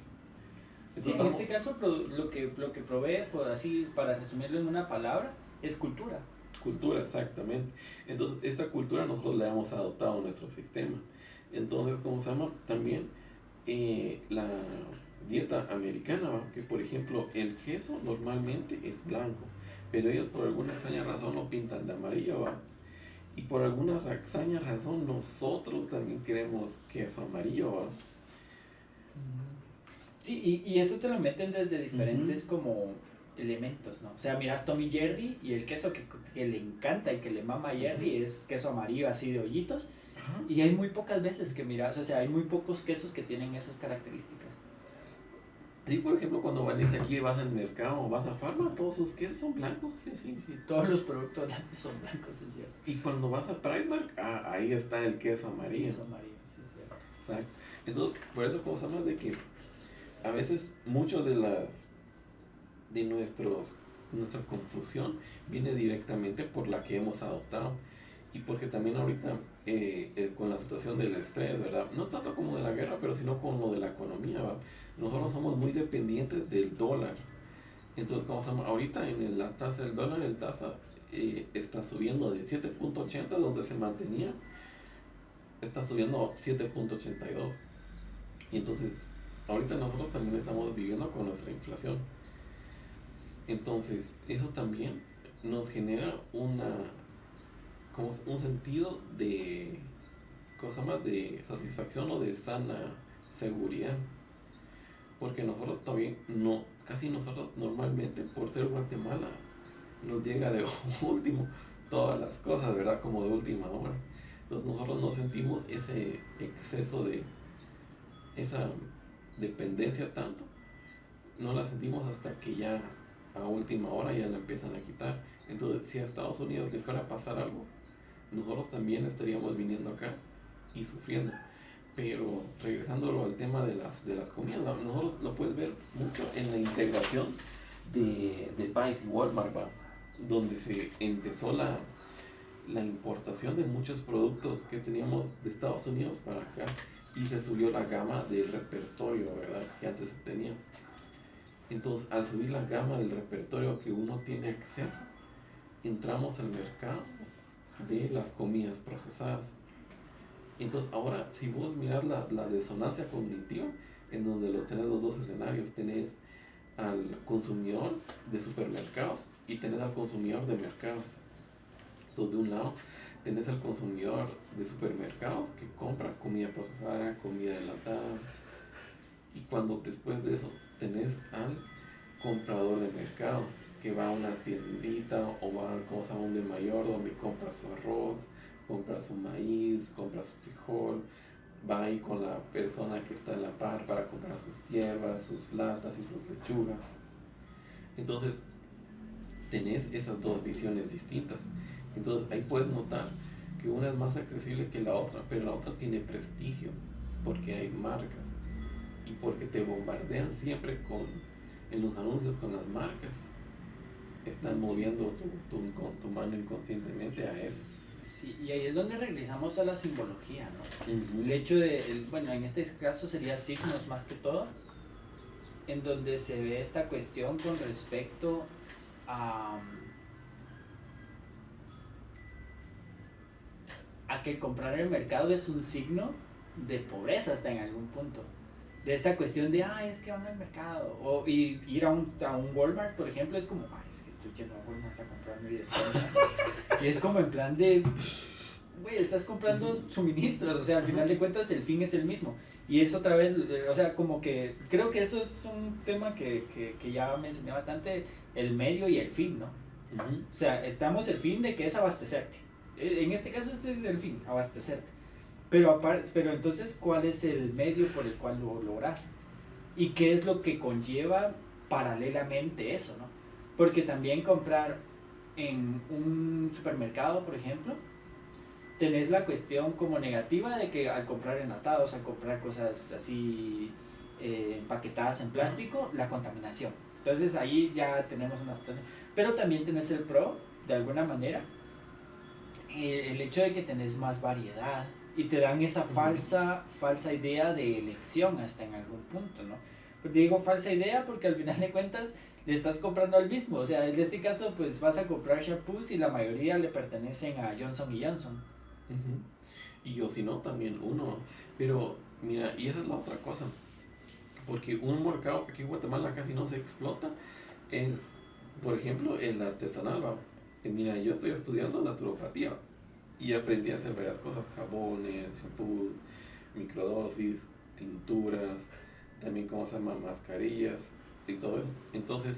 Sí, en este caso lo que provee, por así, para resumirlo en una palabra, es cultura. Cultura, exactamente. Entonces, esta cultura nosotros la hemos adoptado a nuestro sistema. Entonces, ¿cómo se llama? También la dieta americana, ¿va? Que por ejemplo, el queso normalmente es blanco, pero ellos por alguna extraña razón lo pintan de amarillo, ¿va? Y por alguna extraña razón nosotros también queremos queso amarillo, ¿va? Sí, y eso te lo meten desde diferentes como elementos, ¿no? O sea, miras Tommy Jerry y el queso que le encanta y que le mama a Jerry es queso amarillo así de hoyitos. Y hay muy pocas veces que miras, o sea, hay muy pocos quesos que tienen esas características. Sí, por ejemplo, cuando venís aquí, vas al mercado o vas a Farma, todos sus quesos son blancos. Sí, todos los productos lácteos son blancos, es cierto. Y cuando vas a Primark, ahí está el queso amarillo. Queso amarillo, sí, es cierto. Exacto. Entonces, por eso, como sabemos de que a veces mucho de nuestra confusión viene directamente por la que hemos adoptado y porque también ahorita con la situación del estrés, ¿verdad? No tanto como de la guerra, pero sino con lo de la economía, ¿va? Nosotros somos muy dependientes del dólar. Entonces, como se llama, ahorita la tasa del dólar, el tasa está subiendo de 7.80 donde se mantenía, está subiendo a 7.82. Y entonces, ahorita nosotros también estamos viviendo con nuestra inflación. Entonces, eso también nos genera como un sentido de, cosa más, de satisfacción o de sana seguridad. Porque nosotros también, no, casi nosotros normalmente, por ser Guatemala, nos llega de último todas las cosas, ¿verdad? Como de última hora. Entonces nosotros no sentimos ese exceso de, esa dependencia tanto, no la sentimos hasta que ya a última hora ya la empiezan a quitar. Entonces, si a Estados Unidos le fuera a pasar algo, nosotros también estaríamos viniendo acá y sufriendo. Pero regresándolo al tema de las comidas, nosotros lo puedes ver mucho en la integración de Vice y Walmart, ¿va? Donde se empezó la importación de muchos productos que teníamos de Estados Unidos para acá y se subió la gama del repertorio, ¿verdad? Que antes se tenía. Entonces, al subir la gama del repertorio que uno tiene acceso, entramos al mercado de las comidas procesadas. Entonces, ahora, si vos mirás la disonancia cognitiva, en donde lo tenés los dos escenarios, tenés al consumidor de supermercados y tenés al consumidor de mercados. Entonces, de un lado, tenés al consumidor de supermercados que compra comida procesada, comida enlatada, y cuando después de eso tenés al comprador de mercados que va a una tiendita o va a cosa donde mayor donde compra su arroz, compra su maíz, compra su frijol, va ahí con la persona que está en la par para comprar sus hierbas, sus latas y sus lechugas. Entonces tenés esas dos visiones distintas. Entonces ahí puedes notar que una es más accesible que la otra, pero la otra tiene prestigio porque hay marcas y porque te bombardean siempre en los anuncios con las marcas. Están moviendo tu mano inconscientemente a eso. Sí, y ahí es donde regresamos a la simbología, ¿no? Uh-huh. El hecho de, bueno, en este caso sería signos más que todo, en donde se ve esta cuestión con respecto a que el comprar en el mercado es un signo de pobreza hasta en algún punto. De esta cuestión de, es que van al mercado. Y ir a un Walmart, por ejemplo, es como, es que estoy yendo a Walmart a comprar mi despensa. Y es como en plan de, güey, estás comprando suministros, o sea, al final de cuentas el fin es el mismo. Y es otra vez, o sea, como que creo que eso es un tema que ya mencioné bastante, el medio y el fin, ¿no? Uh-huh. O sea, estamos el fin de que es abastecerte. En este caso este es el fin, abastecerte. Pero entonces, ¿cuál es el medio por el cual lo logras? ¿Y qué es lo que conlleva paralelamente eso, no? Porque también comprar en un supermercado, por ejemplo, tenés la cuestión como negativa de que al comprar enlatados, al comprar cosas así empaquetadas en plástico, la contaminación. Entonces ahí ya tenemos una situación. Pero también tenés el pro, de alguna manera, el hecho de que tenés más variedad y te dan esa falsa idea de elección hasta en algún punto, ¿no? Pero te digo falsa idea porque al final de cuentas le estás comprando al mismo, o sea, en este caso pues vas a comprar shampoos y la mayoría le pertenecen a Johnson & Johnson. Uh-huh. Y o si no, también uno. Pero mira, y esa es la otra cosa, porque un mercado que aquí en Guatemala casi no se explota es, por ejemplo, el artesanal, ¿va? Mira, yo estoy estudiando naturopatía y aprendí a hacer varias cosas, jabones, shampoos, microdosis, tinturas, también cómo se llama, mascarillas y todo eso. Entonces,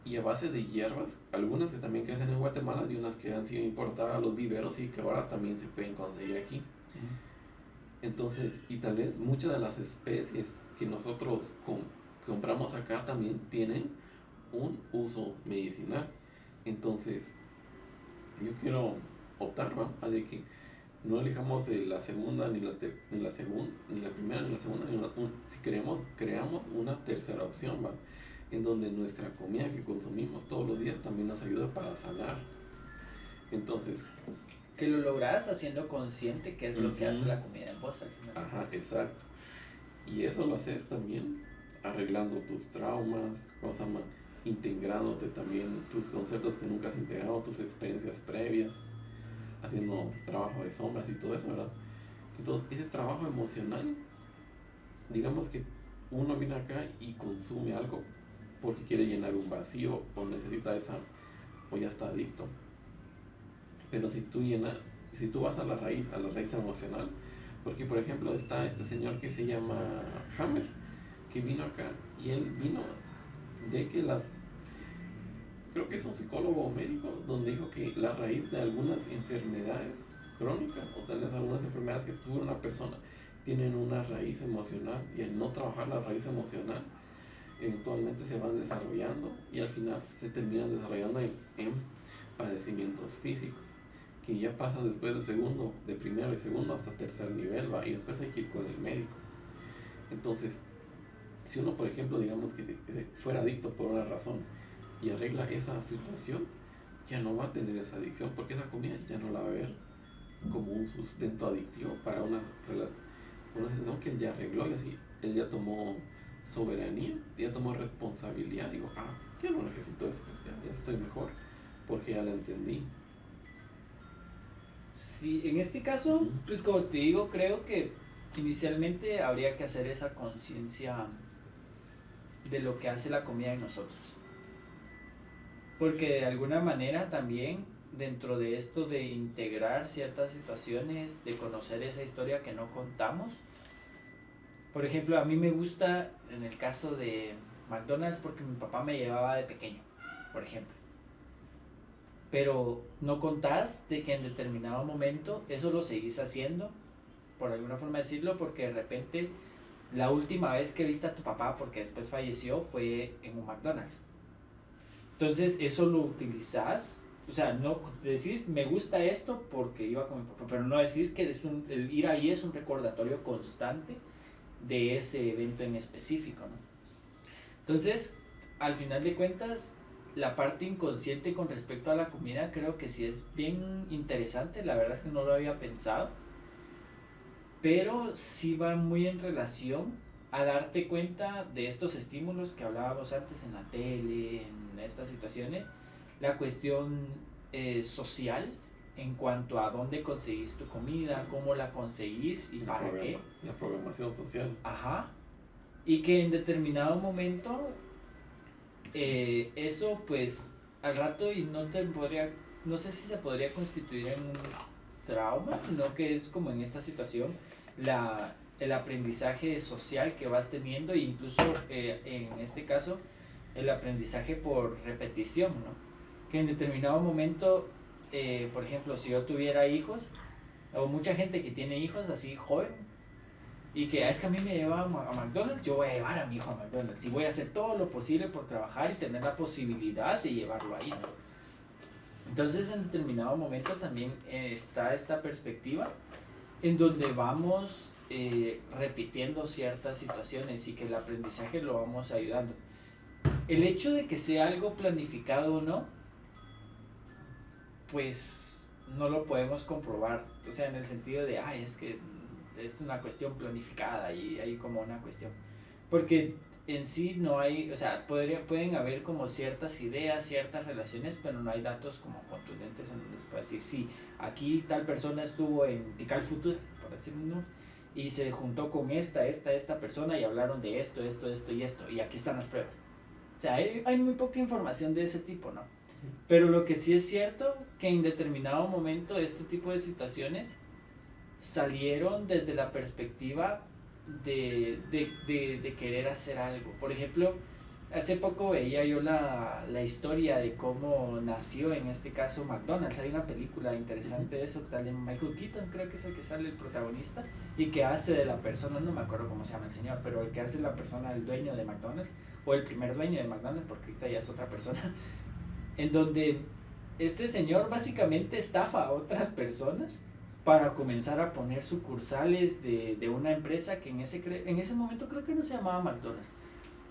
y a base de hierbas, algunas que también crecen en Guatemala y unas que han sido importadas a los viveros y que ahora también se pueden conseguir aquí. Entonces, y tal vez muchas de las especies que nosotros compramos acá también tienen un uso medicinal. Entonces, yo quiero optar, ¿va? A de que no elijamos la segunda, ni la segunda, ni la primera, ni la segunda, si creamos una tercera opción, ¿va? En donde nuestra comida que consumimos todos los días también nos ayuda para sanar. Entonces, que lo logras haciendo consciente que es lo que hace la comida en vos al final. Ajá, exacto. Y eso lo haces también arreglando tus traumas, integrándote también tus conceptos que nunca has integrado, tus experiencias previas, haciendo trabajo de sombras y todo eso, ¿verdad? Entonces, ese trabajo emocional, digamos que uno viene acá y consume algo porque quiere llenar un vacío o necesita o ya está adicto. Pero si tú vas a la raíz emocional, porque por ejemplo está este señor que se llama Hammer, que vino acá y él vino de que creo que es un psicólogo o médico, donde dijo que la raíz de algunas enfermedades crónicas, o tal vez algunas enfermedades que tuvo una persona, tienen una raíz emocional, y al no trabajar la raíz emocional, eventualmente se van desarrollando y al final se terminan desarrollando en padecimientos físicos, que ya pasan después de primero y segundo hasta tercer nivel, ¿va? Y después hay que ir con el médico. Entonces, si uno, por ejemplo, digamos que fuera adicto por una razón y arregla esa situación, ya no va a tener esa adicción, porque esa comida ya no la va a ver como un sustento adictivo para una situación que él ya arregló, y así él ya tomó soberanía, ya tomó responsabilidad. Digo, ya no necesito eso, ya estoy mejor porque ya la entendí. Sí, en este caso, pues como te digo, creo que inicialmente habría que hacer esa conciencia de lo que hace la comida en nosotros. Porque de alguna manera también dentro de esto de integrar ciertas situaciones, de conocer esa historia que no contamos. Por ejemplo, a mí me gusta en el caso de McDonald's porque mi papá me llevaba de pequeño, por ejemplo. Pero no contás de que en determinado momento eso lo seguís haciendo, por alguna forma decirlo, porque de repente la última vez que viste a tu papá, porque después falleció, fue en un McDonald's. Entonces eso lo utilizás, o sea, no decís me gusta esto porque iba con mi papá, pero no decís que el ir ahí es un recordatorio constante de ese evento en específico, ¿no? Entonces, al final de cuentas, la parte inconsciente con respecto a la comida creo que sí es bien interesante, la verdad es que no lo había pensado, pero sí va muy en relación a darte cuenta de estos estímulos que hablábamos antes en la tele, en estas situaciones, la cuestión social en cuanto a dónde conseguís tu comida, cómo la conseguís y para qué. La programación social. Ajá. Y que en determinado momento eso pues al rato y no sé si se podría constituir en un trauma, sino que es como en esta situación el aprendizaje social que vas teniendo, e incluso en este caso el aprendizaje por repetición, ¿no? Que en determinado momento, por ejemplo, si yo tuviera hijos, o mucha gente que tiene hijos así joven, y que es que a mí me lleva a McDonald's, yo voy a llevar a mi hijo a McDonald's y voy a hacer todo lo posible por trabajar y tener la posibilidad de llevarlo ahí, ¿no? Entonces en determinado momento también está esta perspectiva en donde vamos repitiendo ciertas situaciones y que el aprendizaje lo vamos ayudando. El hecho de que sea algo planificado o no, pues no lo podemos comprobar, o sea, en el sentido de, es que es una cuestión planificada y hay como una cuestión, porque en sí no hay, o sea, pueden haber como ciertas ideas, ciertas relaciones, pero no hay datos como contundentes en donde se puede decir, sí, aquí tal persona estuvo en Tikal Future, por decirlo, y se juntó con esta persona y hablaron de esto y esto, y aquí están las pruebas. O sea, hay muy poca información de ese tipo, ¿no? Pero lo que sí es cierto, que en determinado momento este tipo de situaciones salieron desde la perspectiva de querer hacer algo. Por ejemplo, hace poco veía yo la historia de cómo nació en este caso McDonald's. Hay una película interesante de eso, tal de Michael Keaton, creo que es el que sale el protagonista, y que hace de la persona, no me acuerdo cómo se llama el señor, pero el que hace la persona, el dueño de McDonald's, o el primer dueño de McDonald's, porque ahorita ya es otra persona, en donde este señor básicamente estafa a otras personas para comenzar a poner sucursales de una empresa que en ese momento creo que no se llamaba McDonald's,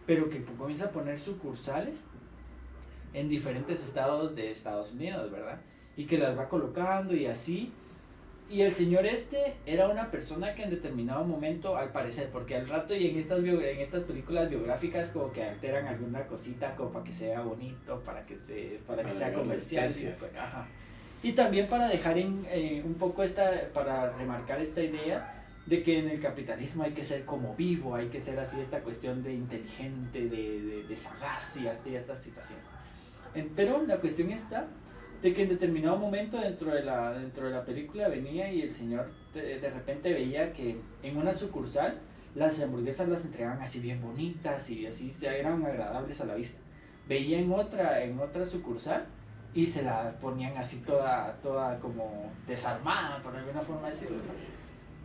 pero que comienza a poner sucursales en diferentes estados de Estados Unidos, ¿verdad? Y que las va colocando y así. Y el señor era una persona que en determinado momento, al parecer, porque al rato y en estas películas biográficas como que alteran alguna cosita como para que sea bonito, para que sea comercial. Pues, ajá. Y también para dejar un poco para remarcar esta idea de que en el capitalismo hay que ser como vivo, hay que ser así esta cuestión de inteligente, de sagaz y hasta esta situación. Pero la cuestión está de que en determinado momento dentro de la película venía y el señor de repente veía que en una sucursal las hamburguesas las entregaban así bien bonitas y así eran agradables a la vista. Veía en otra sucursal y se la ponían así toda como desarmada, por alguna forma decirlo.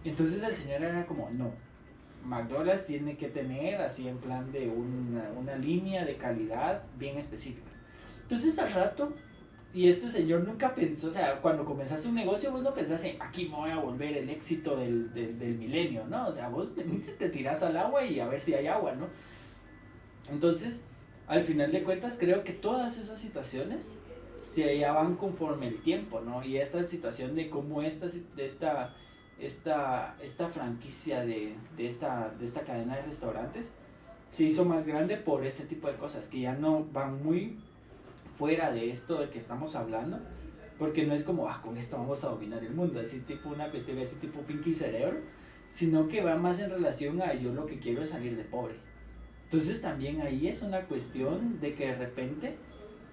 Entonces el señor era como, no, McDonald's tiene que tener así en plan de una línea de calidad bien específica. Entonces al rato, y este señor nunca pensó, o sea, cuando comenzaste un negocio vos no pensás en, aquí me voy a volver el éxito del milenio, ¿no? O sea, vos venís y te tirás al agua y a ver si hay agua, ¿no? Entonces, al final de cuentas, creo que todas esas situaciones se ya van conforme el tiempo, ¿no? Y esta situación de cómo esta franquicia de esta cadena de restaurantes se hizo más grande por ese tipo de cosas, que ya no van muy fuera de esto de que estamos hablando, porque no es como, con esto vamos a dominar el mundo, así tipo una cuestión así tipo Pinky Cerebro, sino que va más en relación a yo lo que quiero es salir de pobre. Entonces también ahí es una cuestión de que de repente,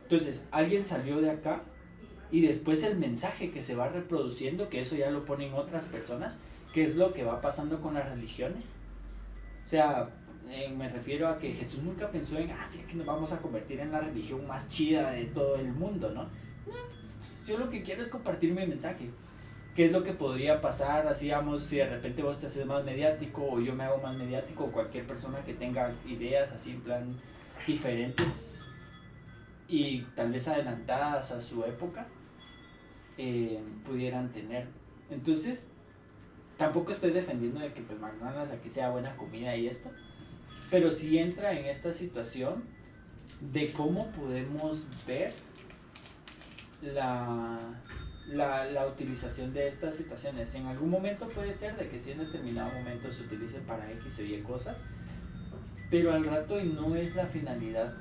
entonces alguien salió de acá y después el mensaje que se va reproduciendo, que eso ya lo ponen otras personas, que es lo que va pasando con las religiones. O sea, me refiero a que Jesús nunca pensó en, sí, que nos vamos a convertir en la religión más chida de todo el mundo, ¿no? Pues yo lo que quiero es compartir mi mensaje. ¿Qué es lo que podría pasar, así, digamos, si de repente vos te haces más mediático o yo me hago más mediático o cualquier persona que tenga ideas así en plan diferentes y tal vez adelantadas a su época, pudieran tener? Entonces, tampoco estoy defendiendo de que pues McDonald's aquí sea buena comida y esto, pero sí entra en esta situación de cómo podemos ver la utilización de estas situaciones. En algún momento puede ser de que sí en determinado momento se utilice para X o Y cosas, pero al rato no es la finalidad,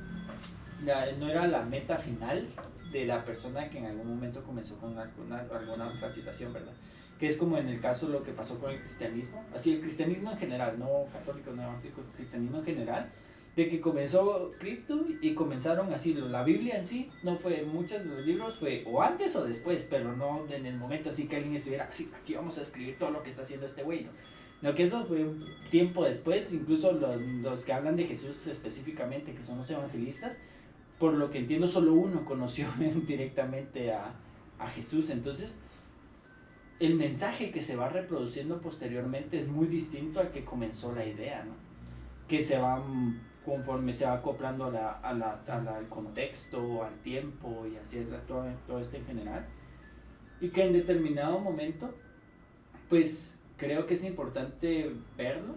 no era la meta final de la persona que en algún momento comenzó con alguna otra situación, ¿verdad? Que es como en el caso lo que pasó con el cristianismo, así el cristianismo en general, no católico, no evangélico, el cristianismo en general, de que comenzó Cristo y comenzaron así, la Biblia en sí, no fue, muchos de los libros fue o antes o después, pero no en el momento así que alguien estuviera así, aquí vamos a escribir todo lo que está haciendo este güey, ¿no? No, que eso fue un tiempo después, incluso los que hablan de Jesús específicamente, que son los evangelistas, por lo que entiendo solo uno conoció directamente a Jesús. Entonces el mensaje que se va reproduciendo posteriormente es muy distinto al que comenzó la idea, ¿no? Que se va, conforme se va acoplando al contexto, al tiempo y así es todo esto en general, y que en determinado momento pues creo que es importante verlo,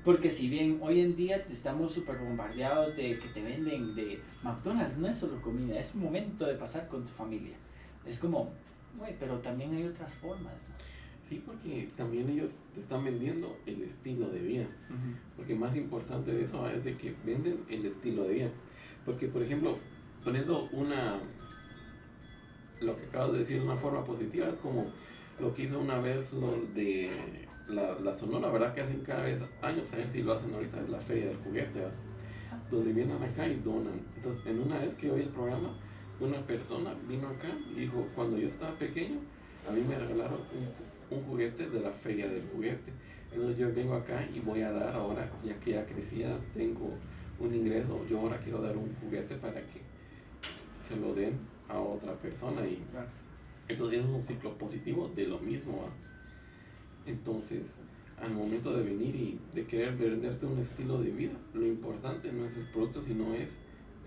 porque si bien hoy en día estamos súper bombardeados de que te venden de McDonald's, no es solo comida, es un momento de pasar con tu familia. Es como, güey, pero también hay otras formas, ¿no? Sí, porque también ellos te están vendiendo el estilo de vida. Uh-huh. Porque más importante de eso es de que venden el estilo de vida. Porque, por ejemplo, poniendo lo que acabas de decir de una forma positiva, es como lo que hizo una vez los de la Sonora, ¿verdad? Que hacen cada vez años, a ver si lo hacen ahorita en la feria del juguete, ¿verdad? Donde vienen acá y donan. Entonces, en una vez que oí el programa, una persona vino acá y dijo, cuando yo estaba pequeño, a mí me regalaron un juguete de la feria del juguete. Entonces yo vengo acá y voy a dar ahora, ya que ya crecía, tengo un ingreso, yo ahora quiero dar un juguete para que se lo den a otra persona. Y Claro. entonces es un ciclo positivo de lo mismo, ¿va? Entonces, al momento de venir y de querer venderte un estilo de vida, lo importante no es el producto, sino es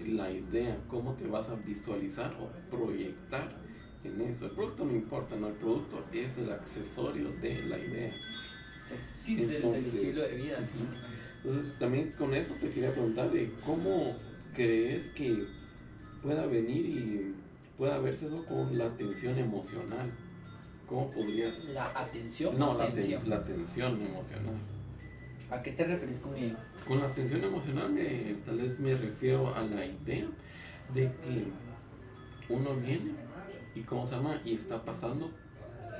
la idea, cómo te vas a visualizar o proyectar en eso. El producto no importa, no, el producto es el accesorio de la idea. Sí, del estilo de vida. Entonces, también con eso te quería preguntar de cómo crees que pueda venir y pueda verse eso con la atención emocional. ¿Cómo podrías? ¿La atención? No, la atención emocional. ¿A qué te refieres con ello? Con la atención emocional tal vez me refiero a la idea de que uno viene y ¿cómo se llama? Y está pasando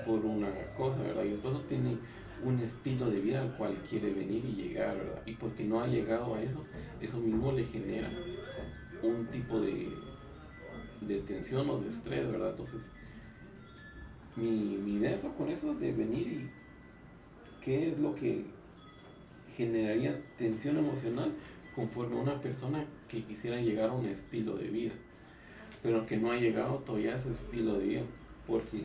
por una cosa, ¿verdad? Y después tiene un estilo de vida al cual quiere venir y llegar, ¿verdad? Y porque no ha llegado a eso, eso mismo le genera un tipo de tensión o de estrés, ¿verdad? Entonces, mi idea con eso de venir y qué es lo que generaría tensión emocional conforme a una persona que quisiera llegar a un estilo de vida, pero que no ha llegado todavía a ese estilo de vida, porque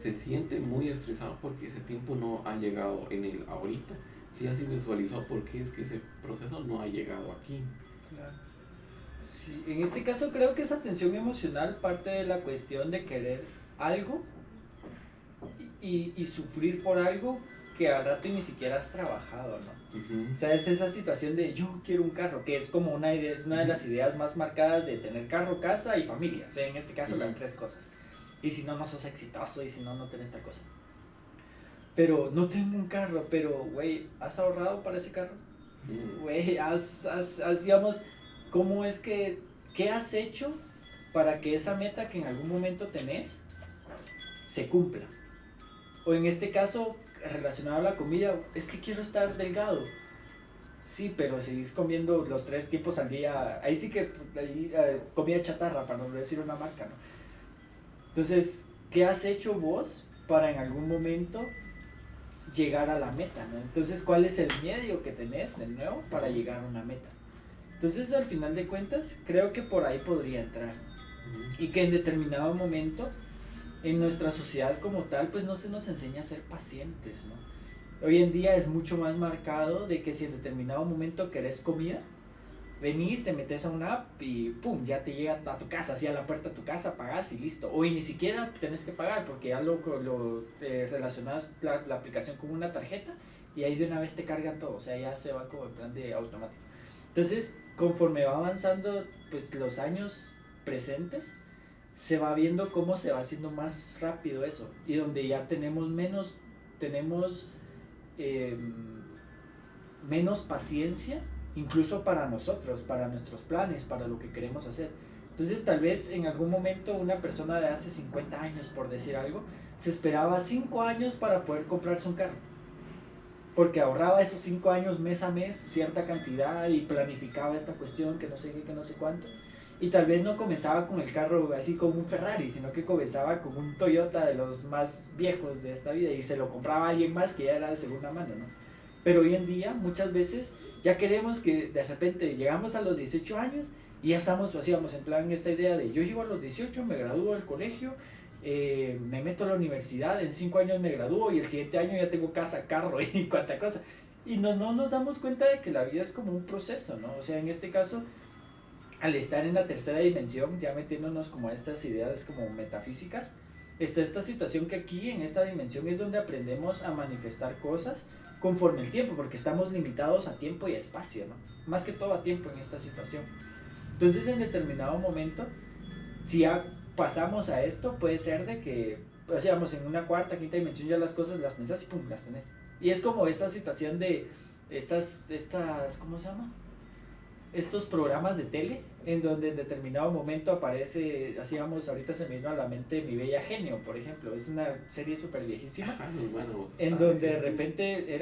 se siente muy estresado porque ese tiempo no ha llegado en el ahorita. Si así visualizó por qué es que ese proceso no ha llegado aquí. Claro. Sí, en este caso creo que esa tensión emocional parte de la cuestión de querer algo y sufrir por algo que al rato ni siquiera has trabajado, ¿no? Uh-huh. O sea, es esa situación de yo quiero un carro, que es como una de las ideas más marcadas de tener carro, casa y familia. O sea, en este caso las tres cosas. Y si no, no sos exitoso, y si no, no tenés tal cosa. Pero no tengo un carro, pero, güey, ¿has ahorrado para ese carro? Güey, digamos, ¿cómo es que, qué has hecho para que esa meta que en algún momento tenés se cumpla? O en este caso, relacionado a la comida, es que quiero estar delgado. Sí, pero seguís comiendo los 3 tiempos al día, ahí sí que, comida chatarra, para no decir una marca, ¿no? Entonces, ¿qué has hecho vos para en algún momento llegar a la meta, ¿no? Entonces, ¿cuál es el medio que tenés de nuevo para llegar a una meta? Entonces, al final de cuentas, creo que por ahí podría entrar. Y que en determinado momento, en nuestra sociedad como tal, pues no se nos enseña a ser pacientes, ¿no? Hoy en día es mucho más marcado de que si en determinado momento querés comida, venís, te metes a una app y pum, ya te llega a tu casa, así a la puerta de tu casa, pagás y listo. O y ni siquiera tenés que pagar porque ya lo relacionas la aplicación con una tarjeta y ahí de una vez te cargan todo, o sea, ya se va como en plan de automático. Entonces, conforme va avanzando pues los años presentes, se va viendo cómo se va haciendo más rápido eso y donde ya tenemos menos paciencia, incluso para nosotros, para nuestros planes, para lo que queremos hacer. Entonces tal vez en algún momento una persona de hace 50 años, por decir algo, se esperaba 5 años para poder comprarse un carro. Porque ahorraba esos 5 años mes a mes cierta cantidad y planificaba esta cuestión que no sé qué, que no sé cuánto. Y tal vez no comenzaba con el carro así como un Ferrari, sino que comenzaba con un Toyota de los más viejos de esta vida y se lo compraba a alguien más que ya era de segunda mano, ¿no? Pero hoy en día muchas veces ya queremos que de repente llegamos a los 18 años y ya estamos, pues íbamos en plan esta idea de yo llego a los 18, me gradúo del colegio, me meto a la universidad, en 5 años me gradúo y el siguiente año ya tengo casa, carro y cuánta cosa. Y no nos damos cuenta de que la vida es como un proceso, ¿no? O sea, en este caso, al estar en la tercera dimensión, ya metiéndonos como a estas ideas como metafísicas, está esta situación que aquí en esta dimensión es donde aprendemos a manifestar cosas conforme el tiempo, porque estamos limitados a tiempo y a espacio, ¿no? Más que todo a tiempo en esta situación. Entonces, en determinado momento, si ya pasamos a esto, puede ser de que, pues, digamos, en una cuarta, quinta dimensión ya las cosas las pensás y pum, las tenés. Y es como esta situación de estas ¿cómo se llama? Estos programas de tele en donde en determinado momento aparece, así vamos, ahorita se me vino a la mente Mi Bella Genio, por ejemplo, es una serie súper viejísima, en donde de repente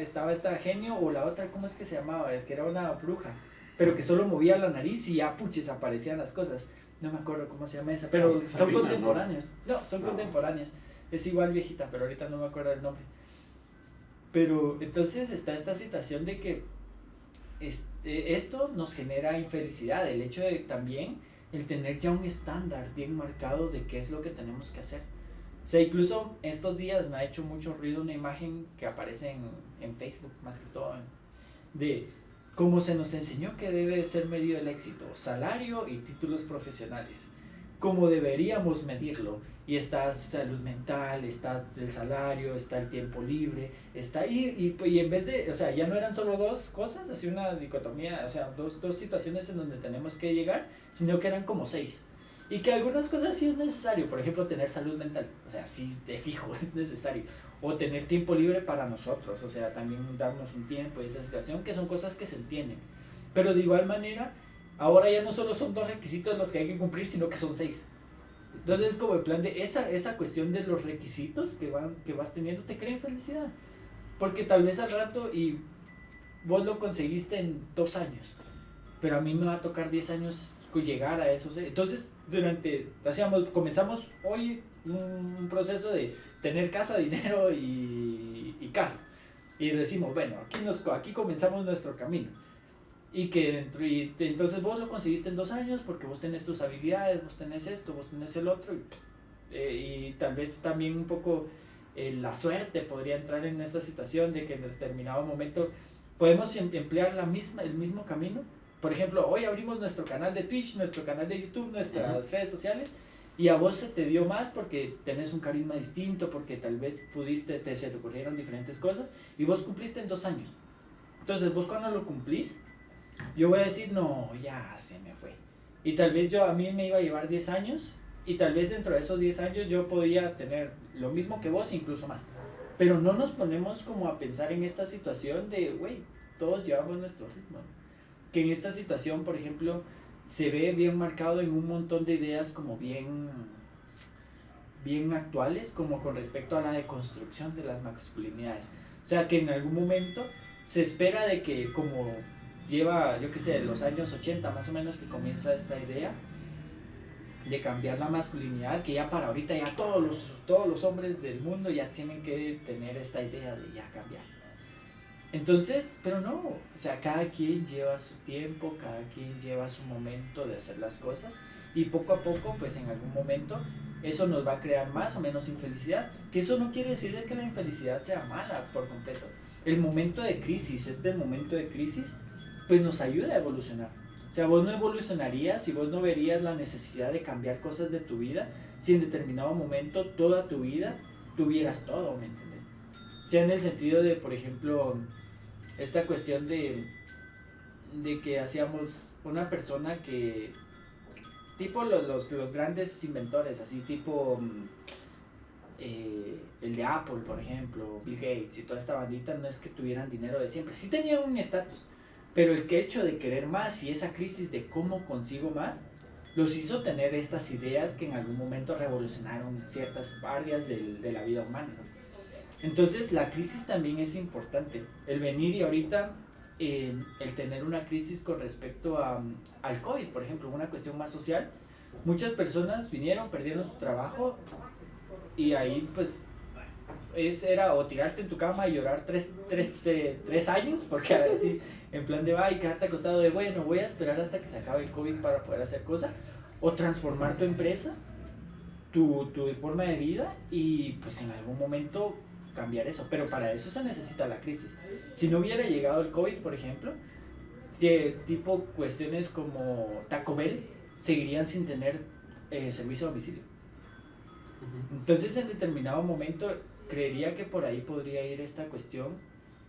estaba esta genio o la otra, ¿cómo es que se llamaba? Que era una bruja, pero que solo movía la nariz y ya puches aparecían las cosas, no me acuerdo cómo se llama esa, pero son Sabrina, contemporáneas, no, son contemporáneas, es igual viejita, pero ahorita no me acuerdo el nombre. Pero entonces está esta situación de que esto nos genera infelicidad, el hecho de también el tener ya un estándar bien marcado de qué es lo que tenemos que hacer. O sea, incluso estos días me ha hecho mucho ruido una imagen que aparece en Facebook, más que todo, de cómo se nos enseñó que debe ser medido el éxito, salario y títulos profesionales. como deberíamos medirlo. Y está salud mental, está el salario, está el tiempo libre, está y en vez de, o sea, ya no eran solo dos cosas, así una dicotomía, o sea, dos situaciones en donde tenemos que llegar, sino que eran como 6. Y que algunas cosas sí es necesario, por ejemplo, tener salud mental, o sea, sí, de fijo, es necesario. O tener tiempo libre para nosotros, o sea, también darnos un tiempo y esa situación, que son cosas que se entienden. Pero de igual manera, ahora ya no solo son 2 requisitos los que hay que cumplir, sino que son 6. Entonces es como el plan de esa cuestión de los requisitos que vas teniendo te crea felicidad. Porque tal vez al rato y vos lo conseguiste en 2 años, pero a mí me va a tocar 10 años llegar a esos. Entonces, comenzamos hoy un proceso de tener casa, dinero y carro. Y decimos, bueno, aquí comenzamos nuestro camino. Entonces vos lo conseguiste en 2 años porque vos tenés tus habilidades, vos tenés esto, vos tenés el otro. Y tal vez también un poco la suerte podría entrar en esta situación de que en determinado momento podemos emplear el mismo camino. Por ejemplo, hoy abrimos nuestro canal de Twitch, nuestro canal de YouTube, nuestras redes sociales, y a vos se te dio más porque tenés un carisma distinto, porque tal vez se te ocurrieron diferentes cosas, y vos cumpliste en 2 años. Entonces vos cuando lo cumplís, yo voy a decir, no, ya se me fue. Y tal vez a mí me iba a llevar 10 años, y tal vez dentro de esos 10 años yo podía tener lo mismo que vos, incluso más. Pero no nos ponemos como a pensar en esta situación de, güey, todos llevamos nuestro ritmo. Que en esta situación, por ejemplo, se ve bien marcado en un montón de ideas como bien actuales, como con respecto a la deconstrucción de las masculinidades. O sea, que en algún momento se espera de que como lleva, yo qué sé, los años 80 más o menos que comienza esta idea de cambiar la masculinidad, que ya para ahorita ya todos los hombres del mundo ya tienen que tener esta idea de ya cambiar. Entonces, pero no, o sea, cada quien lleva su tiempo, cada quien lleva su momento de hacer las cosas y poco a poco, pues en algún momento eso nos va a crear más o menos infelicidad, que eso no quiere decir de que la infelicidad sea mala por completo. El momento de crisis, pues nos ayuda a evolucionar. O sea, vos no evolucionarías si vos no verías la necesidad de cambiar cosas de tu vida, si en determinado momento toda tu vida tuvieras todo, ¿me entiendes? O sea, en el sentido de, por ejemplo, esta cuestión de que hacíamos una persona que, tipo los grandes inventores, así tipo el de Apple, por ejemplo, Bill Gates y toda esta bandita, no es que tuvieran dinero de siempre, sí tenían un estatus, pero el hecho de querer más y esa crisis de cómo consigo más, los hizo tener estas ideas que en algún momento revolucionaron ciertas áreas de la vida humana, ¿no? Entonces la crisis también es importante. El venir y ahorita el tener una crisis con respecto al COVID, por ejemplo, una cuestión más social. Muchas personas vinieron, perdieron su trabajo y ahí pues era o tirarte en tu cama y llorar 3 años, porque así en plan de y quedarte acostado de bueno, voy a esperar hasta que se acabe el COVID para poder hacer cosas, o transformar tu empresa, tu forma de vida y pues en algún momento cambiar eso, pero para eso se necesita la crisis. Si no hubiera llegado el COVID, por ejemplo, tipo cuestiones como Taco Bell seguirían sin tener servicio a domicilio. Entonces en determinado momento creería que por ahí podría ir esta cuestión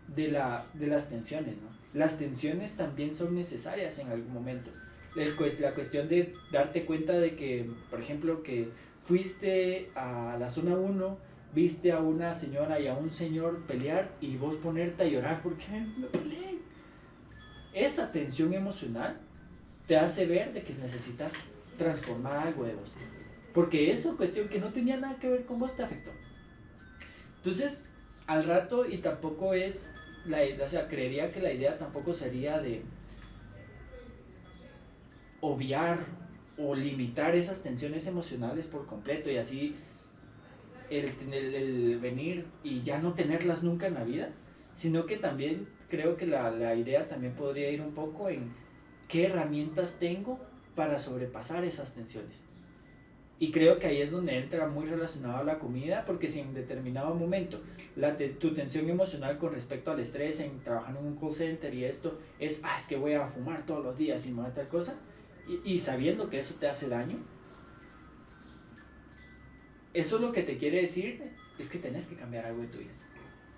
de las tensiones, ¿no? Las tensiones también son necesarias en algún momento. La cuestión de darte cuenta de que, por ejemplo, que fuiste a la zona 1, viste a una señora y a un señor pelear y vos ponerte a llorar porque no peleé. Esa tensión emocional te hace ver de que necesitas transformar algo de vos. Porque eso, cuestión que no tenía nada que ver con vos, te afectó. Entonces, al rato, y tampoco es, o sea, creería que la idea tampoco sería de obviar o limitar esas tensiones emocionales por completo y así el venir y ya no tenerlas nunca en la vida, sino que también creo que la idea también podría ir un poco en qué herramientas tengo para sobrepasar esas tensiones. Y creo que ahí es donde entra muy relacionado a la comida, porque si en determinado momento tu tensión emocional con respecto al estrés en trabajar en un call center y esto es que voy a fumar todos los días y me voy a tal cosa, y sabiendo que eso te hace daño, eso lo que te quiere decir es que tenés que cambiar algo de tu vida.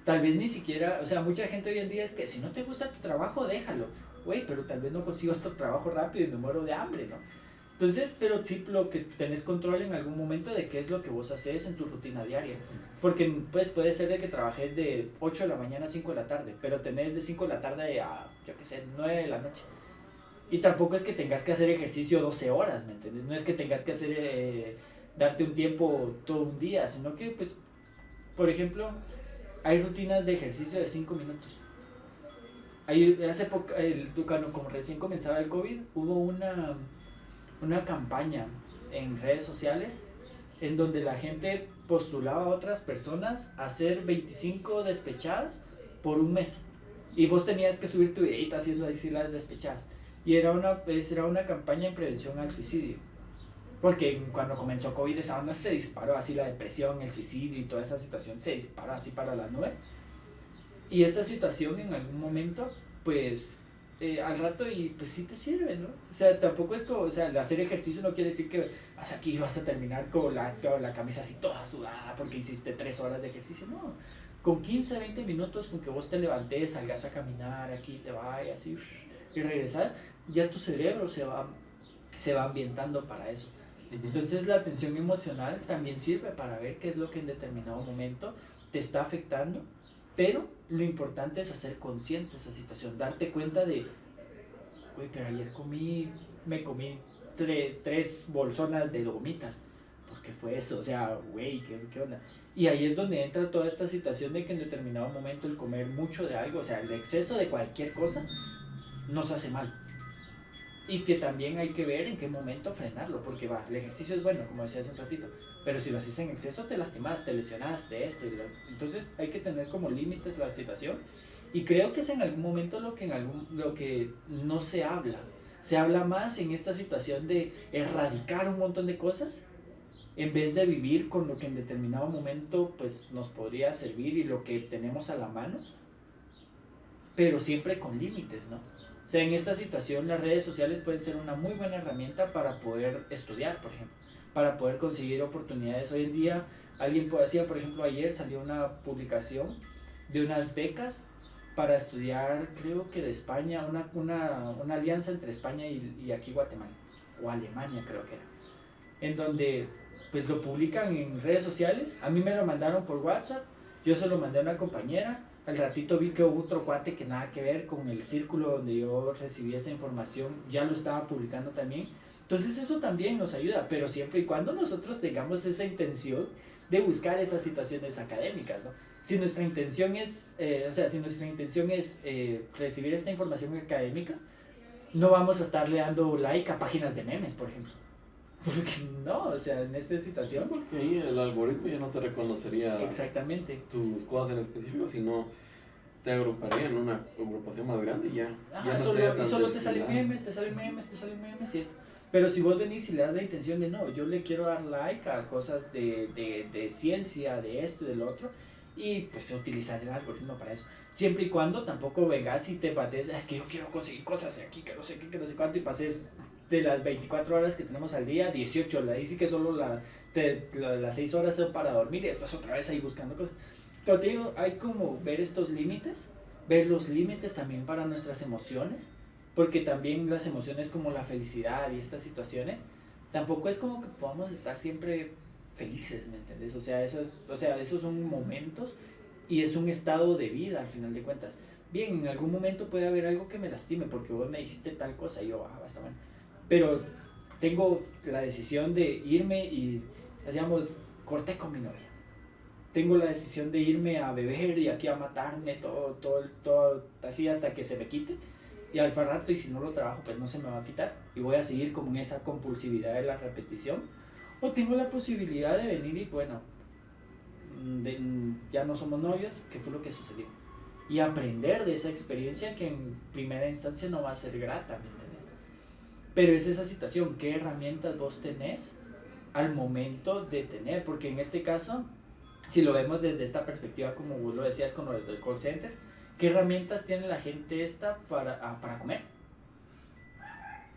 Tal vez ni siquiera, o sea, mucha gente hoy en día es que si no te gusta tu trabajo, déjalo. Güey, pero tal vez no consigo otro trabajo rápido y me muero de hambre, ¿no? Entonces, pero sí lo que tenés control en algún momento de qué es lo que vos haces en tu rutina diaria. Porque pues puede ser de que trabajes de 8 de la mañana a 5 de la tarde, pero tenés de 5 de la tarde a, yo qué sé, 9 de la noche. Y tampoco es que tengas que hacer ejercicio 12 horas, ¿me entiendes? No es que tengas que hacer, darte un tiempo todo un día, sino que, pues, por ejemplo, hay rutinas de ejercicio de 5 minutos. Hace poco, cuando como recién comenzaba el COVID, hubo una campaña en redes sociales en donde la gente postulaba a otras personas a hacer 25 despechadas por un mes. Y vos tenías que subir tu videita haciendo así las despechadas. Y era una campaña en prevención al suicidio. Porque cuando comenzó COVID esa onda se disparó, así la depresión, el suicidio y toda esa situación se disparó así para las nubes. Y esta situación en algún momento, pues, al rato y pues sí te sirve, ¿no? O sea, tampoco es como, o sea, el hacer ejercicio no quiere decir que vas aquí y vas a terminar con la camisa así toda sudada porque hiciste 3 horas de ejercicio, no. Con 15, 20 minutos, con que vos te levantes, salgas a caminar aquí, te vayas y regresas, ya tu cerebro se va ambientando para eso. Entonces la atención emocional también sirve para ver qué es lo que en determinado momento te está afectando, pero lo importante es hacer consciente esa situación, darte cuenta de, güey, pero ayer me comí 3 bolsonas de gomitas, ¿por qué fue eso? O sea, güey, ¿qué onda? Y ahí es donde entra toda esta situación de que en determinado momento el comer mucho de algo, o sea, el exceso de cualquier cosa, nos hace mal. Y que también hay que ver en qué momento frenarlo, porque va, el ejercicio es bueno, como decía hace un ratito, pero si lo haces en exceso te lastimas, te lesionaste, entonces hay que tener como límites la situación. Y creo que es en algún momento lo que no se habla más en esta situación de erradicar un montón de cosas, en vez de vivir con lo que en determinado momento pues nos podría servir y lo que tenemos a la mano, pero siempre con límites, ¿no? O sea, en esta situación las redes sociales pueden ser una muy buena herramienta para poder estudiar, por ejemplo, para poder conseguir oportunidades. Hoy en día, alguien puede decir, por ejemplo, ayer salió una publicación de unas becas para estudiar, creo que de España, una alianza entre España y aquí Guatemala, o Alemania creo que era, en donde pues lo publican en redes sociales. A mí me lo mandaron por WhatsApp, yo se lo mandé a una compañera. Al ratito vi que hubo otro cuate que nada que ver con el círculo donde yo recibí esa información, ya lo estaba publicando también. Entonces eso también nos ayuda, pero siempre y cuando nosotros tengamos esa intención de buscar esas situaciones académicas, ¿no? Si nuestra intención es, recibir esta información académica, no vamos a estarle dando like a páginas de memes, por ejemplo. Porque no, o sea, en esta situación... Sí, porque ahí el algoritmo ya no te reconocería exactamente tus cosas en específico, sino te agruparía en una agrupación más grande y ya. Ajá, ya no solo te salen memes, y esto. Pero si vos venís y le das la intención de no, yo le quiero dar like a cosas de ciencia, de esto y del otro, y pues utilizar el algoritmo para eso. Siempre y cuando tampoco vengas y te pates, es que yo quiero conseguir cosas de aquí, que no sé qué, que no sé cuánto, y pases de las 24 horas que tenemos al día, 18, la dice que solo las 6 horas son para dormir y después otra vez ahí buscando cosas. Pero te digo, hay como ver estos límites, ver los límites también para nuestras emociones, porque también las emociones como la felicidad y estas situaciones, tampoco es como que podamos estar siempre felices, ¿me entiendes? O sea, esos son momentos y es un estado de vida al final de cuentas. Bien, en algún momento puede haber algo que me lastime porque vos me dijiste tal cosa y yo, está bueno. Pero tengo la decisión de irme y, digamos, corté con mi novia. Tengo la decisión de irme a beber y aquí a matarme todo así hasta que se me quite. Y al rato, y si no lo trabajo, pues no se me va a quitar. Y voy a seguir como en esa compulsividad de la repetición. O tengo la posibilidad de venir y, bueno, ya no somos novios, ¿qué fue lo que sucedió? Y aprender de esa experiencia que en primera instancia no va a ser grata, ¿me entiendes? Pero es esa situación, ¿qué herramientas vos tenés al momento de tener? Porque en este caso, si lo vemos desde esta perspectiva, como vos lo decías con lo del call center, ¿qué herramientas tiene la gente esta para comer?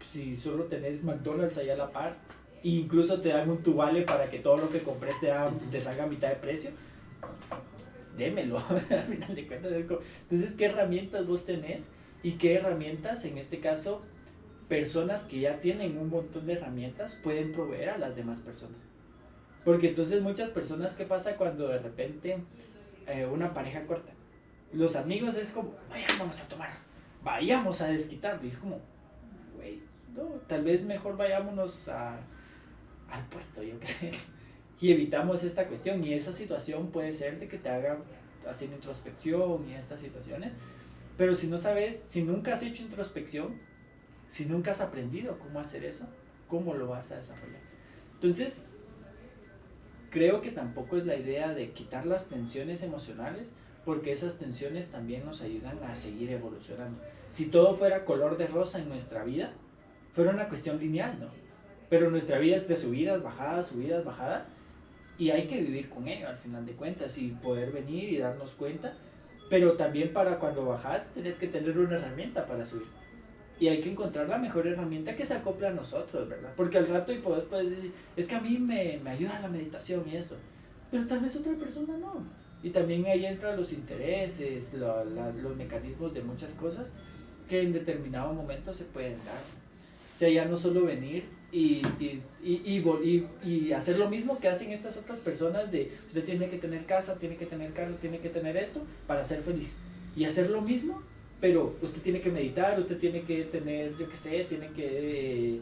Si solo tenés McDonald's allá a la par, E incluso te dan un tu vale para que todo lo que compres te salga a mitad de precio. Démelo, al final de cuentas. Entonces, ¿qué herramientas vos tenés? Y qué herramientas, en este caso, personas que ya tienen un montón de herramientas pueden proveer a las demás personas. Porque entonces muchas personas, ¿qué pasa cuando de repente una pareja corta? Los amigos es como, vayamos a tomar, vayamos a desquitar. Y es como, güey, no, tal vez mejor vayámonos al puerto, yo qué sé. Y evitamos esta cuestión. Y esa situación puede ser de que te haga hacer introspección y estas situaciones. Pero si no sabes, si nunca has hecho introspección, si nunca has aprendido cómo hacer eso, ¿cómo lo vas a desarrollar? Entonces, creo que tampoco es la idea de quitar las tensiones emocionales, porque esas tensiones también nos ayudan a seguir evolucionando. Si todo fuera color de rosa en nuestra vida, fuera una cuestión lineal, ¿no? Pero nuestra vida es de subidas, bajadas, y hay que vivir con ello al final de cuentas y poder venir y darnos cuenta. Pero también para cuando bajas tenés que tener una herramienta para subir. Y hay que encontrar la mejor herramienta que se acople a nosotros, ¿verdad? Porque al rato y poder puedes decir, es que a mí me ayuda la meditación y eso. Pero tal vez otra persona no. Y también ahí entran los intereses, los mecanismos de muchas cosas que en determinado momento se pueden dar. O sea, ya no solo venir y hacer lo mismo que hacen estas otras personas de usted tiene que tener casa, tiene que tener carro, tiene que tener esto para ser feliz. Y hacer lo mismo, pero usted tiene que meditar, usted tiene que tener, yo qué sé, tiene que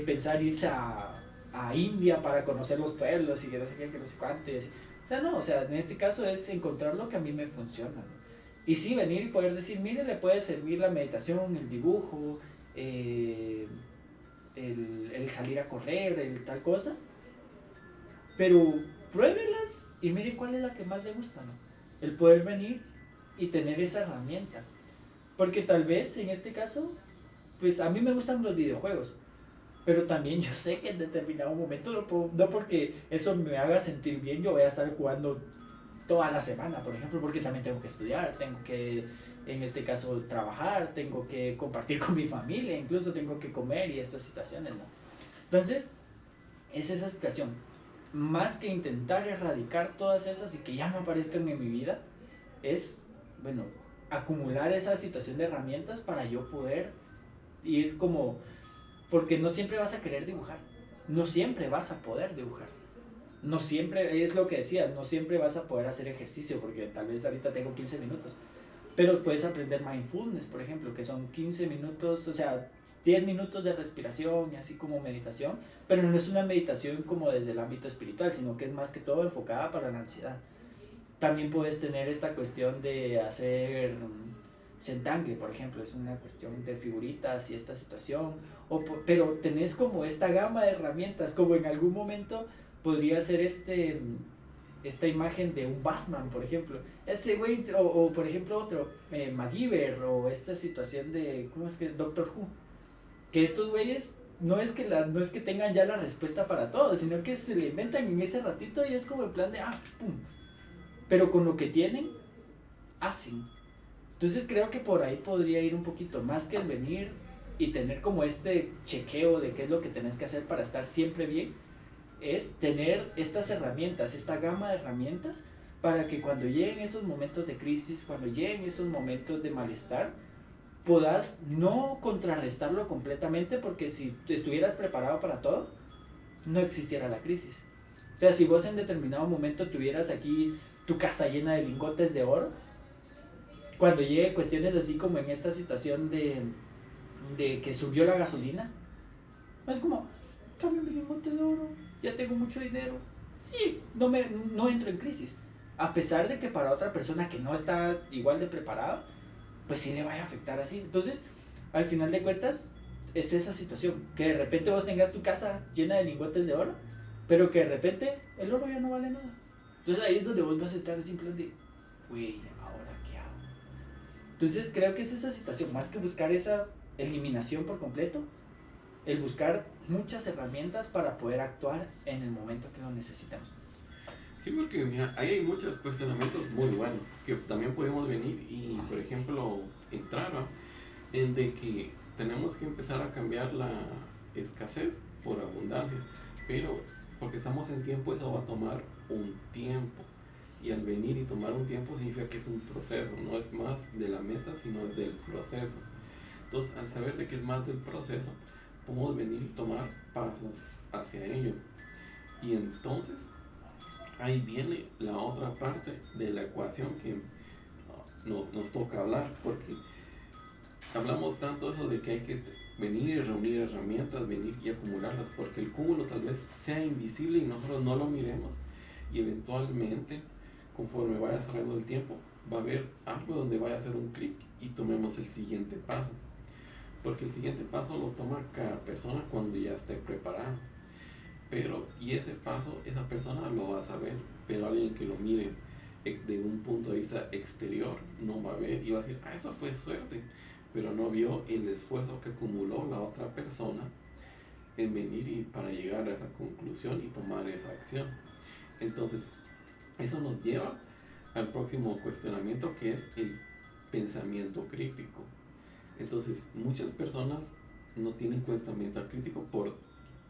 pensar irse a India para conocer los pueblos y que no sé qué, que no sé cuánto. O sea, no, o sea, en este caso es encontrar lo que a mí me funciona, ¿no? Y sí, venir y poder decir, mire, le puede servir la meditación, el dibujo, el salir a correr, el tal cosa, pero pruébelas y mire cuál es la que más le gusta, ¿no? El poder venir y tener esa herramienta, porque tal vez en este caso, pues a mí me gustan los videojuegos, pero también yo sé que en determinado momento no porque eso me haga sentir bien, yo voy a estar jugando toda la semana, por ejemplo, porque también tengo que estudiar, tengo que, en este caso, trabajar, tengo que compartir con mi familia, incluso tengo que comer y estas situaciones, ¿no? Entonces, es esa situación. Más que intentar erradicar todas esas y que ya no aparezcan en mi vida, es, bueno, acumular esa situación de herramientas para yo poder ir como, porque no siempre vas a querer dibujar, no siempre vas a poder dibujar, no siempre, es lo que decías, no siempre vas a poder hacer ejercicio, porque tal vez ahorita tengo 15 minutos, pero puedes aprender mindfulness, por ejemplo, que son 15 minutos, o sea, 10 minutos de respiración y así como meditación, pero no es una meditación como desde el ámbito espiritual, sino que es más que todo enfocada para la ansiedad. También puedes tener esta cuestión de hacer Zentangle, por ejemplo, es una cuestión de figuritas y esta situación, pero tenés como esta gama de herramientas, como en algún momento podría ser esta imagen de un Batman, por ejemplo, ese güey, o por ejemplo otro, MacGyver, o esta situación de, ¿cómo es que? Doctor Who, que estos güeyes no es que tengan ya la respuesta para todo, sino que se le inventan en ese ratito y es como el plan de, pum, pero con lo que tienen, hacen. Entonces creo que por ahí podría ir un poquito más que el venir y tener como este chequeo de qué es lo que tenés que hacer para estar siempre bien, es tener estas herramientas, esta gama de herramientas para que cuando lleguen esos momentos de crisis, cuando lleguen esos momentos de malestar, puedas no contrarrestarlo completamente, porque si estuvieras preparado para todo, no existiera la crisis. O sea, si vos en determinado momento tuvieras aquí tu casa llena de lingotes de oro, cuando llegue cuestiones así como en esta situación de que subió la gasolina, es como, cambio mi lingote de oro, ya tengo mucho dinero, sí, no entro en crisis, a pesar de que para otra persona que no está igual de preparada, pues sí le vaya a afectar así. Entonces, al final de cuentas, es esa situación, que de repente vos tengas tu casa llena de lingotes de oro, pero que de repente el oro ya no vale nada. Entonces ahí es donde vos vas a estar así en plan de, güey, ¿ahora qué hago? Entonces creo que es esa situación, más que buscar esa eliminación por completo, el buscar muchas herramientas para poder actuar en el momento que lo necesitamos. Sí, porque mira, ahí hay muchos cuestionamientos muy buenos que también podemos venir y, por ejemplo, entrar en de que tenemos que empezar a cambiar la escasez por abundancia. pero porque estamos en tiempo, eso va a tomar un tiempo. Y al venir y tomar un tiempo significa que es un proceso, no es más de la meta, sino es del proceso. Entonces, al saber de que es más del proceso, podemos venir y tomar pasos hacia ello. Y entonces, ahí viene la otra parte de la ecuación que nos toca hablar, porque hablamos tanto eso de que hay que venir y reunir herramientas, venir y acumularlas, porque el cúmulo tal vez sea invisible y nosotros no lo miremos, y eventualmente, conforme vaya desarrollando el tiempo, va a haber algo donde vaya a hacer un clic y tomemos el siguiente paso, porque el siguiente paso lo toma cada persona cuando ya esté preparado. Pero, y ese paso, esa persona lo va a saber, pero alguien que lo mire de un punto de vista exterior no va a ver y va a decir, ah, eso fue suerte, pero no vio el esfuerzo que acumuló la otra persona en venir y para llegar a esa conclusión y tomar esa acción. Entonces, eso nos lleva al próximo cuestionamiento, que es el pensamiento crítico. Entonces, muchas personas no tienen pensamiento crítico por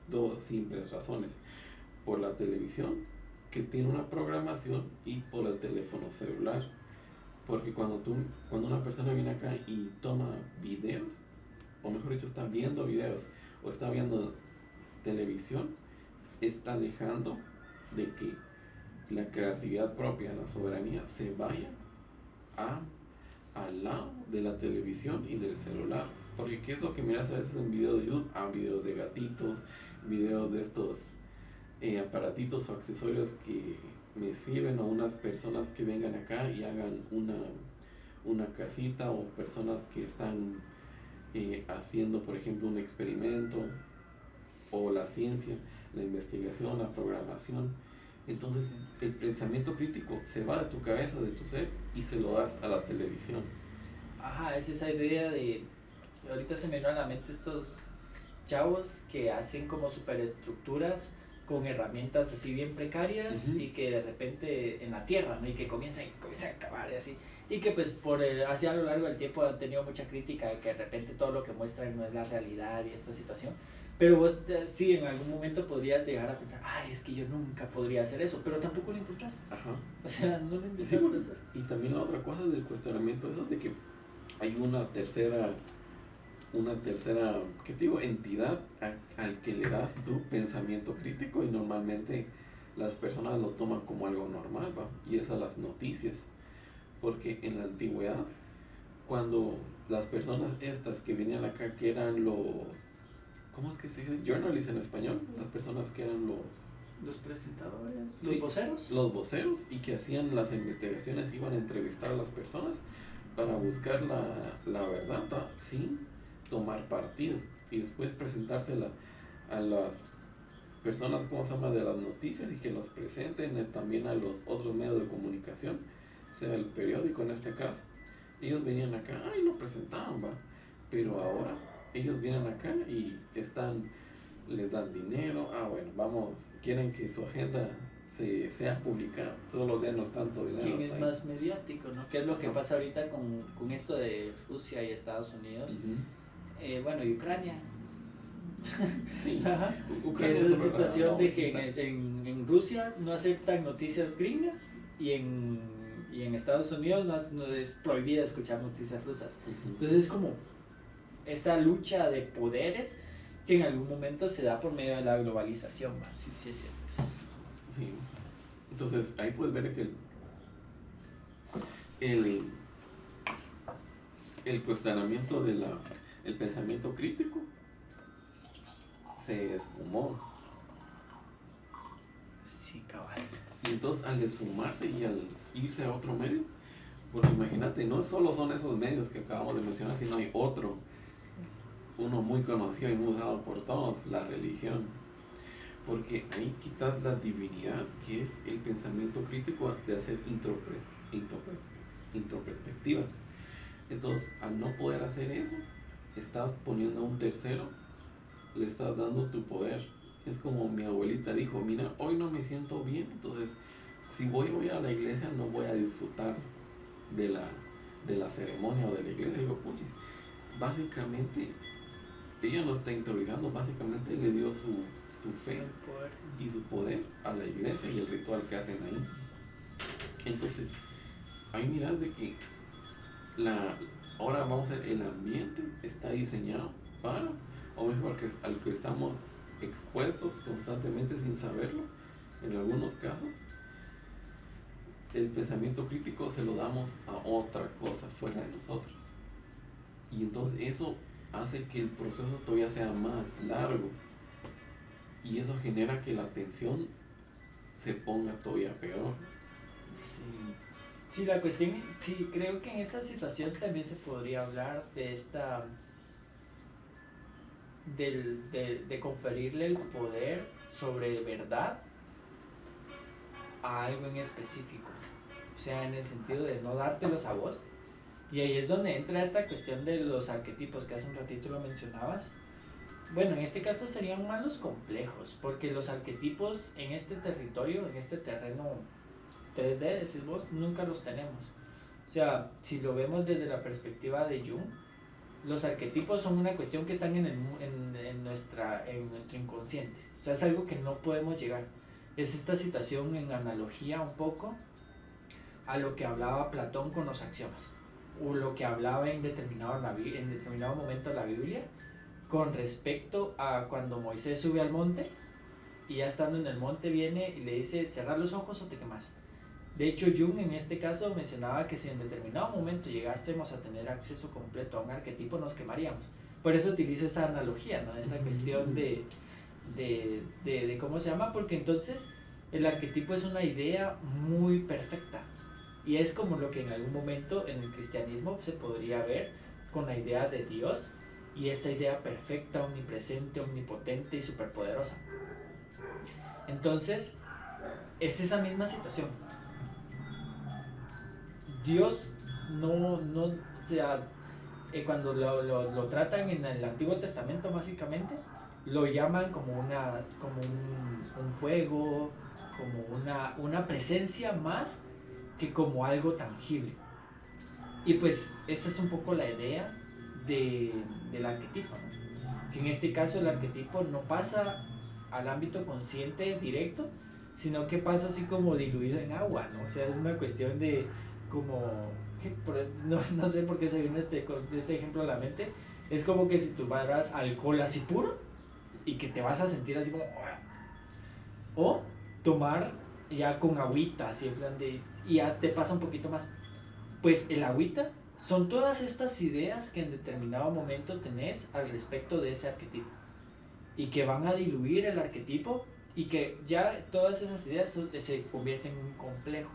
dos simples razones: por la televisión, que tiene una programación, y por el teléfono celular. Porque cuando una persona viene acá y toma videos, o mejor dicho, está viendo videos o está viendo televisión, está dejando de que la creatividad propia, la soberanía, se vaya al lado de la televisión y del celular. Porque ¿qué es lo que miras a veces en videos de YouTube? Videos de gatitos, videos de estos aparatitos o accesorios que me sirven a unas personas que vengan acá y hagan una casita, o personas que están haciendo, por ejemplo, un experimento, o la ciencia, la investigación, la programación. Entonces, el pensamiento crítico se va de tu cabeza, de tu ser, y se lo das a la televisión. Ajá, es esa idea de, ahorita se me vino a la mente estos chavos que hacen como superestructuras con herramientas así bien precarias, y que de repente en la tierra, ¿no? Y que comienzan a cavar y así, y que pues así a lo largo del tiempo han tenido mucha crítica de que de repente todo lo que muestran no es la realidad y esta situación. Pero vos sí, en algún momento podrías llegar a pensar, ay, es que yo nunca podría hacer eso, pero tampoco lo intentas. Ajá. O sea, no lo intentas hacer. Y también la otra cosa del cuestionamiento es de que hay una tercera, ¿qué te digo?, entidad al que le das tu pensamiento crítico, y normalmente las personas lo toman como algo normal, ¿va? Y es a las noticias. Porque en la antigüedad, cuando las personas estas que venían acá, que eran los, ¿cómo es que se dice? Journalists en español, las personas que eran los presentadores, los voceros. Los voceros, y que hacían las investigaciones, iban a entrevistar a las personas para buscar la verdad, ¿va? Sin tomar partido, y después presentársela a las personas, ¿cómo se llama?, de las noticias, y que los presenten también a los otros medios de comunicación, sea el periódico en este caso. Ellos venían acá y lo presentaban, ¿va? Pero ahora ellos vienen acá y les dan dinero, bueno, quieren que su agenda sea pública, todos los días no es tanto dinero. ¿Quién es más mediático, no? ¿Qué es lo que pasa ahorita con esto de Rusia y Estados Unidos? Bueno, y Ucrania. Sí. Ucrania es la situación de que en Rusia no aceptan noticias gringas, y en Estados Unidos no es prohibido escuchar noticias rusas. Entonces es como esta lucha de poderes que en algún momento se da por medio de la globalización, ¿va? Sí, es cierto. Sí. Entonces ahí puedes ver que el cuestionamiento el pensamiento crítico se esfumó. Sí, cabal. Y entonces, al esfumarse y al irse a otro medio, porque imagínate, no solo son esos medios que acabamos de mencionar, sino hay otro, uno muy conocido y muy usado por todos, la religión. Porque ahí quitas la divinidad, que es el pensamiento crítico de hacer introspectiva. Entonces, al no poder hacer eso, estás poniendo a un tercero, le estás dando tu poder. Es como mi abuelita dijo, mira, hoy no me siento bien, entonces si voy a la iglesia no voy a disfrutar de la ceremonia o de la iglesia. Digo, puchis, básicamente ella no está interrogando, básicamente le dio su fe El poder. y su poder a la iglesia y el ritual que hacen ahí. Entonces, ahí miras de que ahora vamos a ver, el ambiente está diseñado para, o mejor, al que estamos expuestos constantemente sin saberlo, en algunos casos, el pensamiento crítico se lo damos a otra cosa fuera de nosotros. Y entonces eso hace que el proceso todavía sea más largo. Y eso genera que la tensión se ponga todavía peor. Sí, la cuestión, sí, creo que en esta situación también se podría hablar de de conferirle el poder sobre verdad a algo en específico. O sea, en el sentido de no dártelos a vos. Y ahí es donde entra esta cuestión de los arquetipos que hace un ratito lo mencionabas. Bueno, en este caso serían más los complejos, porque los arquetipos en este territorio, en este terreno 3D, decís vos, nunca los tenemos. O sea, si lo vemos desde la perspectiva de Jung, los arquetipos son una cuestión que están en nuestro inconsciente. O sea, es algo que no podemos llegar. Es esta situación en analogía un poco a lo que hablaba Platón con los axiomas, o lo que hablaba en determinado momento la Biblia, con respecto a cuando Moisés sube al monte y ya estando en el monte viene y le dice cerrar los ojos o te quemas. De hecho, Jung en este caso mencionaba que si en determinado momento llegásemos a tener acceso completo a un arquetipo nos quemaríamos. Por eso utilizo esa analogía, ¿no? Esta cuestión de cómo se llama, porque entonces el arquetipo es una idea muy perfecta y es como lo que en algún momento en el cristianismo se podría ver con la idea de Dios y esta idea perfecta, omnipresente, omnipotente y superpoderosa. Entonces es esa misma situación. Dios no o sea, cuando lo tratan en el Antiguo Testamento básicamente lo llaman como un fuego, como una presencia más que como algo tangible. Y pues esa es un poco la idea del arquetipo, ¿no? Que en este caso el arquetipo no pasa al ámbito consciente directo, sino que pasa así como diluido en agua, ¿no? O sea, es una cuestión de como, no sé por qué se vino este ejemplo a la mente, es como que si tú vas alcohol así puro y que te vas a sentir así como, o tomar ya con agüita, así en plan de, y ya te pasa un poquito más. Pues el agüita son todas estas ideas que en determinado momento tenés al respecto de ese arquetipo y que van a diluir el arquetipo y que ya todas esas ideas se convierten en un complejo.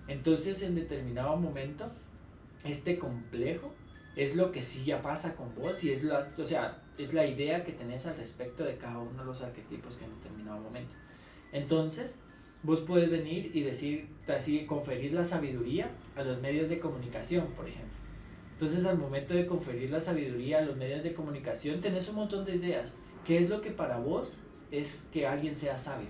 Entonces en determinado momento este complejo es lo que sí ya pasa con vos y es la idea que tenés al respecto de cada uno de los arquetipos que en determinado momento. Entonces vos puedes venir y decir, así, conferir la sabiduría a los medios de comunicación, por ejemplo. Entonces al momento de conferir la sabiduría a los medios de comunicación tenés un montón de ideas. ¿Qué es lo que para vos es que alguien sea sabio?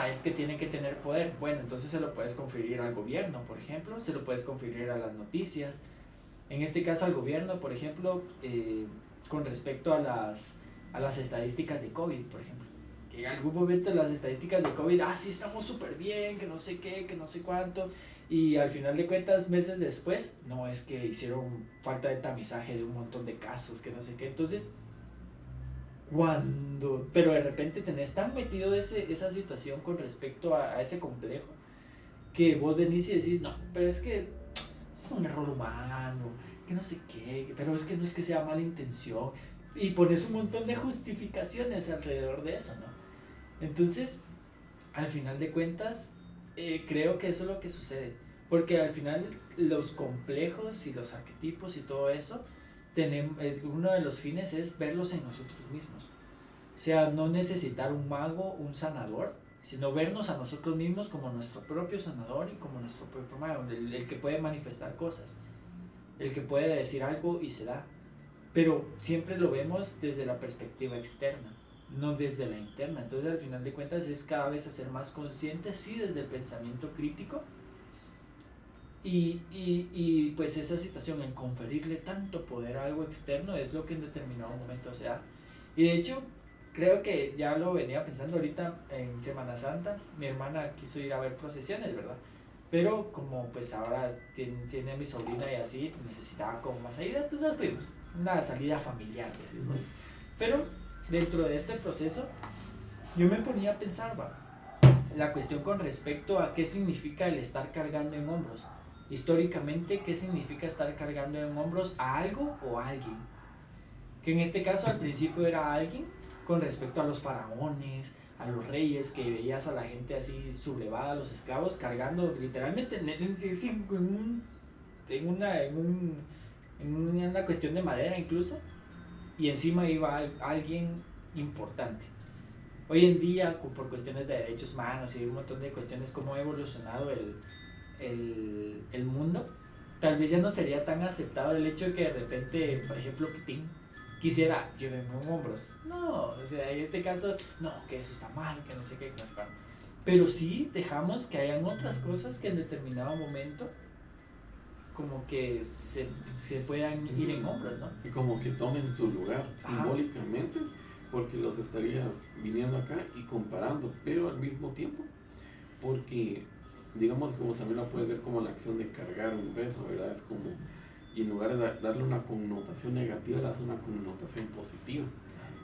Es que tiene que tener poder. Bueno, entonces se lo puedes conferir al gobierno, por ejemplo, se lo puedes conferir a las noticias. En este caso al gobierno, por ejemplo, con respecto a las estadísticas de COVID, por ejemplo. Que en algún momento las estadísticas de COVID, sí estamos súper bien, que no sé qué, que no sé cuánto. Y al final de cuentas, meses después, no, es que hicieron falta de tamizaje de un montón de casos, que no sé qué. Entonces, pero de repente tenés tan metido esa situación con respecto a ese complejo que vos venís y decís, no, pero es que es un error humano, que no sé qué, pero es que no es que sea mala intención, y pones un montón de justificaciones alrededor de eso, ¿no? Entonces, al final de cuentas, creo que eso es lo que sucede, porque al final los complejos y los arquetipos y todo eso, uno de los fines es verlos en nosotros mismos. O sea, no necesitar un mago, un sanador, sino vernos a nosotros mismos como nuestro propio sanador y como nuestro propio mago, el que puede manifestar cosas, el que puede decir algo y se da. Pero siempre lo vemos desde la perspectiva externa, no desde la interna. Entonces, al final de cuentas, es cada vez hacer más conscientes, sí, desde el pensamiento crítico. Y pues esa situación, en conferirle tanto poder a algo externo, es lo que en determinado momento se da. Y de hecho, creo que ya lo venía pensando ahorita en Semana Santa. Mi hermana quiso ir a ver procesiones, ¿verdad? Pero como pues ahora tiene a mi sobrina y así, necesitaba como más ayuda, entonces fuimos. Una salida familiar, decimos. Pero dentro de este proceso, yo me ponía a pensar, va, la cuestión con respecto a qué significa el estar cargando en hombros. Históricamente, ¿qué significa estar cargando en hombros a algo o a alguien? Que en este caso al principio era alguien con respecto a los faraones, a los reyes, que veías a la gente así sublevada, a los esclavos, cargando literalmente en una cuestión de madera incluso, y encima iba alguien importante. Hoy en día, por cuestiones de derechos humanos y un montón de cuestiones, cómo ha evolucionado el mundo, tal vez ya no sería tan aceptado el hecho de que de repente, por ejemplo, Putin quisiera llevarme en hombros. No, o sea, en este caso, no, que eso está mal, que no sé qué, que no sé cuándo. Pero sí dejamos que hayan otras cosas que en determinado momento como que se puedan ir en hombros, ¿no? Y como que tomen su lugar simbólicamente, porque los estarías viniendo acá y comparando, pero al mismo tiempo, porque digamos como también la puedes ver como la acción de cargar un peso, ¿verdad? Es como, y en lugar de darle una connotación negativa, le das una connotación positiva.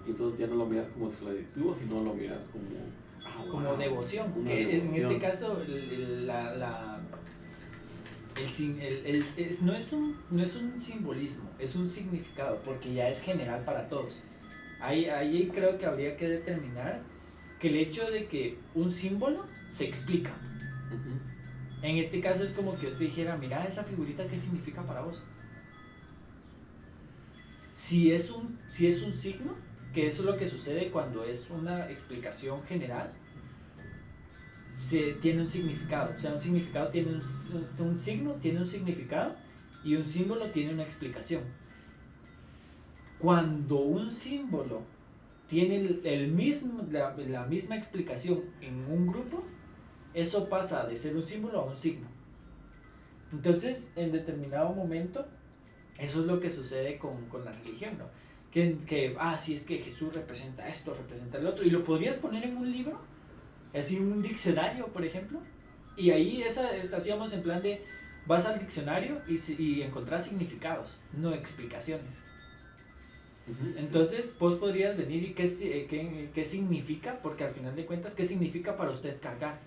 Y entonces ya no lo miras como esclavitud, sino lo miras como... como devoción. Una Que devoción. en este caso, no es un simbolismo, es un significado, porque ya es general para todos. Ahí creo que habría que determinar que el hecho de que un símbolo se explica. Uh-huh. En este caso es como que yo te dijera, mira esa figurita, ¿qué significa para vos? Si es un signo, que eso es lo que sucede cuando es una explicación general, tiene un significado. O sea, un significado tiene un signo, tiene un significado, y un símbolo tiene una explicación. Cuando un símbolo tiene la misma explicación en un grupo, eso pasa de ser un símbolo a un signo. Entonces, en determinado momento, eso es lo que sucede con la religión, ¿no? Sí, es que Jesús representa esto, representa el otro, y lo podrías poner en un libro, así un diccionario, por ejemplo, y ahí hacíamos en plan de, vas al diccionario y encontrás significados, no explicaciones. Entonces vos podrías venir y qué significa, porque al final de cuentas, qué significa para usted cargar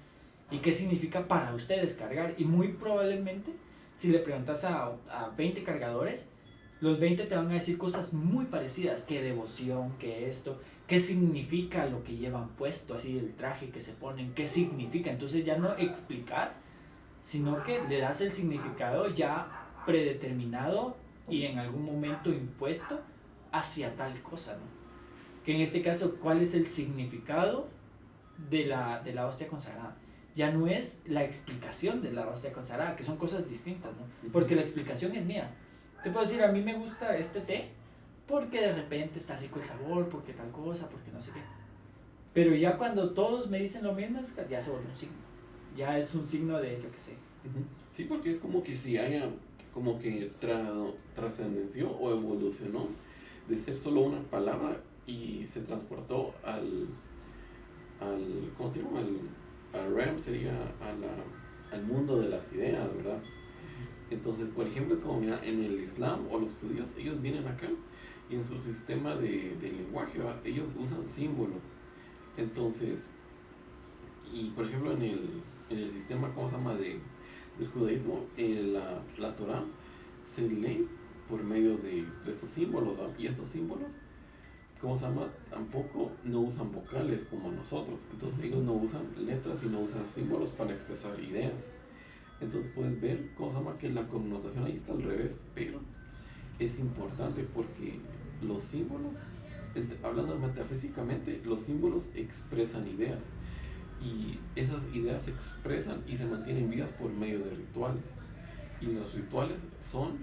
y qué significa para ustedes cargar. Y muy probablemente, si le preguntas a 20 cargadores, los 20 te van a decir cosas muy parecidas, qué devoción, qué esto, qué significa lo que llevan puesto, así el traje que se ponen, qué significa. Entonces ya no explicas, sino que le das el significado ya predeterminado y en algún momento impuesto hacia tal cosa, ¿no? Que en este caso, ¿cuál es el significado de la hostia consagrada? Ya no es la explicación de la hostia consagrada, que son cosas distintas, ¿no? Porque la explicación es mía. Te puedo decir, a mí me gusta este té porque de repente está rico el sabor, porque tal cosa, porque no sé qué. Pero ya cuando todos me dicen lo mismo, ya se vuelve un signo. Ya es un signo de, yo qué sé. Sí, porque es como que si haya como que trascendenció o evolucionó de ser solo una palabra y se transportó al ¿cómo se llama? Al realm, sería al mundo de las ideas, ¿verdad? Entonces, por ejemplo, es como mira, en el Islam o los judíos, ellos vienen acá y en su sistema de lenguaje, ¿verdad? Ellos usan símbolos. Entonces, y por ejemplo en el sistema, ¿cómo se llama? Del judaísmo, la Torah se lee por medio de estos símbolos, ¿verdad? Y estos símbolos, ¿cómo se llama? Tampoco no usan vocales como nosotros. Entonces ellos no usan letras y no usan símbolos para expresar ideas. Entonces puedes ver, ¿cómo se llama? Que la connotación ahí está al revés, pero es importante porque los símbolos, hablando metafísicamente, los símbolos expresan ideas. Y esas ideas se expresan y se mantienen vivas por medio de rituales. Y los rituales son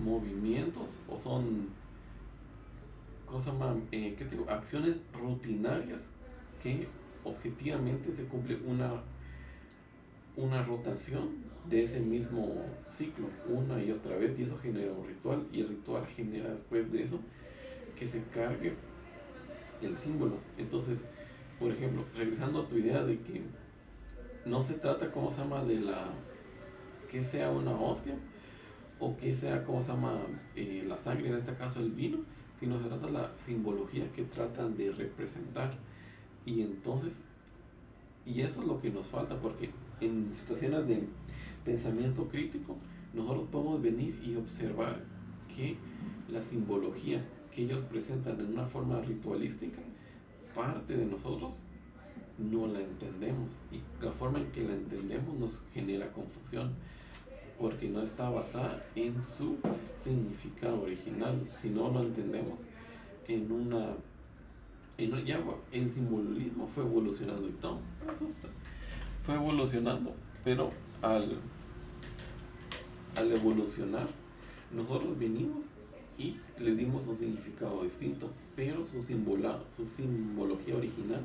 movimientos o son ¿qué digo? Acciones rutinarias que objetivamente se cumple una rotación de ese mismo ciclo una y otra vez, y eso genera un ritual, y el ritual genera después de eso que se cargue el símbolo. Entonces, por ejemplo, regresando a tu idea de que no se trata, ¿cómo se llama?, de la que sea una hostia o que sea, ¿cómo se llama?, la sangre, en este caso el vino, sino se trata de la simbología que tratan de representar. Y entonces, y eso es lo que nos falta, porque en situaciones de pensamiento crítico, nosotros podemos venir y observar que la simbología que ellos presentan en una forma ritualística, parte de nosotros no la entendemos, y la forma en que la entendemos nos genera confusión, porque no está basada en su significado original, si no lo entendemos en una ya el simbolismo fue evolucionando y todo fue evolucionando, pero al evolucionar nosotros venimos y le dimos un significado distinto, pero su simbología original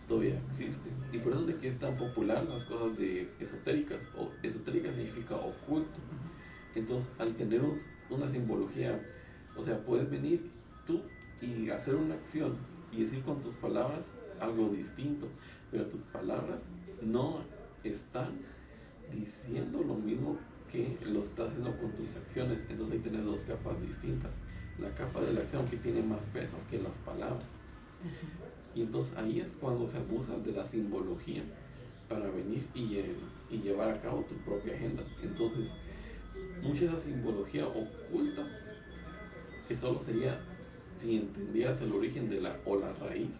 todavía existe, y por eso es de que es tan popular las cosas de esotéricas, o esotérica significa oculto. Entonces, al tener una simbología, o sea, puedes venir tú y hacer una acción y decir con tus palabras algo distinto, pero tus palabras no están diciendo lo mismo que lo estás haciendo con tus acciones. Entonces ahí tienes dos capas distintas, la capa de la acción que tiene más peso que las palabras. Y entonces ahí es cuando se abusa de la simbología para venir y llevar a cabo tu propia agenda. Entonces, mucha de esa simbología oculta, que solo sería si entendieras el origen de la raíz,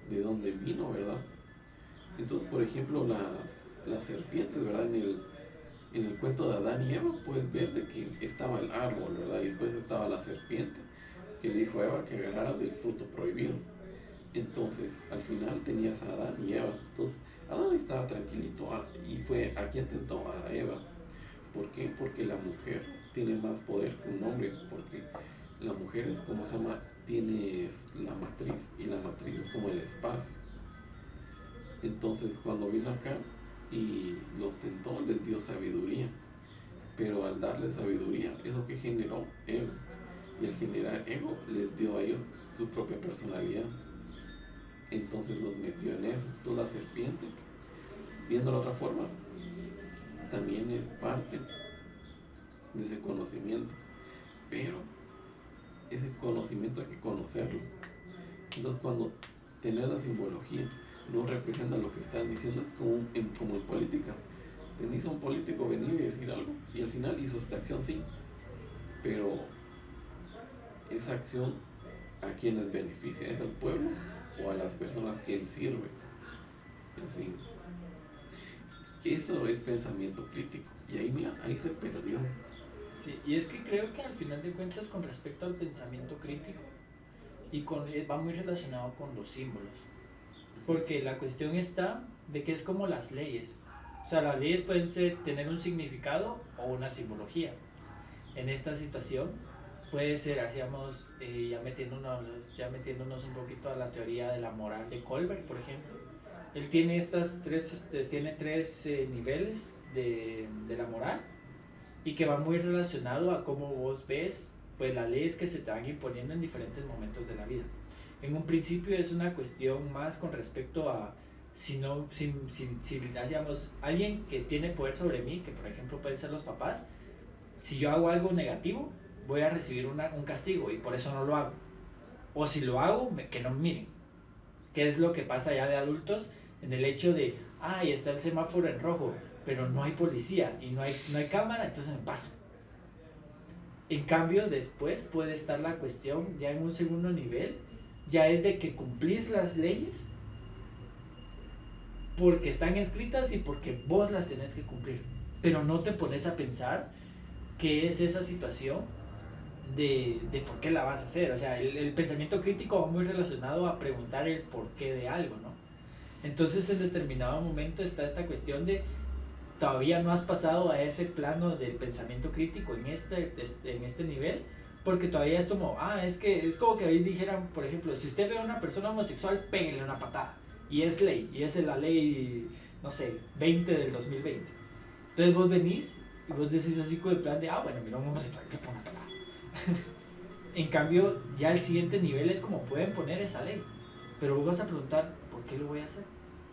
de dónde vino, ¿verdad? Entonces, por ejemplo, las serpientes, ¿verdad? En el cuento de Adán y Eva, puedes ver de que estaba el árbol, ¿verdad? Y después estaba la serpiente que le dijo a Eva que agarrara del fruto prohibido. Entonces, al final tenías a Adán y Eva. Entonces, Adán estaba tranquilito y fue a quien tentó, a Eva. ¿Por qué? Porque la mujer tiene más poder que un hombre, porque la mujer es, como se llama, tienes la matriz, y la matriz es como el espacio. Entonces, cuando vino acá y los tentó, les dio sabiduría, pero al darle sabiduría es lo que generó ego, y al generar ego les dio a ellos su propia personalidad. Entonces los metió en eso. Toda la serpiente, viendo de otra forma, también es parte de ese conocimiento, pero ese conocimiento hay que conocerlo. Entonces, cuando tenés la simbología, no representa lo que están diciendo, es como en política. Tenés a un político venir y decir algo, y al final hizo esta acción, sí, pero esa acción, ¿a quiénes beneficia? ¿Es al pueblo o a las personas que él sirve? Así. Eso es pensamiento crítico, y ahí, mira, ahí se perdió. Sí, y es que creo que al final de cuentas, con respecto al pensamiento crítico, va muy relacionado con los símbolos, porque la cuestión está de que es como las leyes. O sea, las leyes pueden tener un significado o una simbología. En esta situación puede ser, hacíamos, ya metiéndonos un poquito a la teoría de la moral de Kohlberg, por ejemplo. Él tiene tiene tres niveles de la moral, y que va muy relacionado a cómo vos ves pues las leyes que se te van imponiendo en diferentes momentos de la vida. En un principio es una cuestión más con respecto a si hacíamos alguien que tiene poder sobre mí, que por ejemplo pueden ser los papás. Si yo hago algo negativo, voy a recibir un castigo, y por eso no lo hago. O si lo hago, que no me miren. ¿Qué es lo que pasa ya de adultos en el hecho de, está el semáforo en rojo, pero no hay policía y no hay cámara, entonces me paso? En cambio, después puede estar la cuestión ya en un segundo nivel, ya es de que cumplís las leyes porque están escritas y porque vos las tenés que cumplir, pero no te pones a pensar qué es esa situación de por qué la vas a hacer. O sea, el pensamiento crítico va muy relacionado a preguntar el porqué de algo, ¿no? Entonces, en determinado momento está esta cuestión de todavía no has pasado a ese plano del pensamiento crítico en este nivel, porque todavía es como, es como que ahí dijeran, por ejemplo, si usted ve a una persona homosexual, péguele una patada, y es ley, y esa es la ley, no sé, 20 del 2020. Entonces vos venís y vos decís así como de plan de, bueno, mira, un homosexual, le pongo una patada. En cambio, ya el siguiente nivel es como pueden poner esa ley. pero vos vas a preguntar, ¿por qué lo voy a hacer?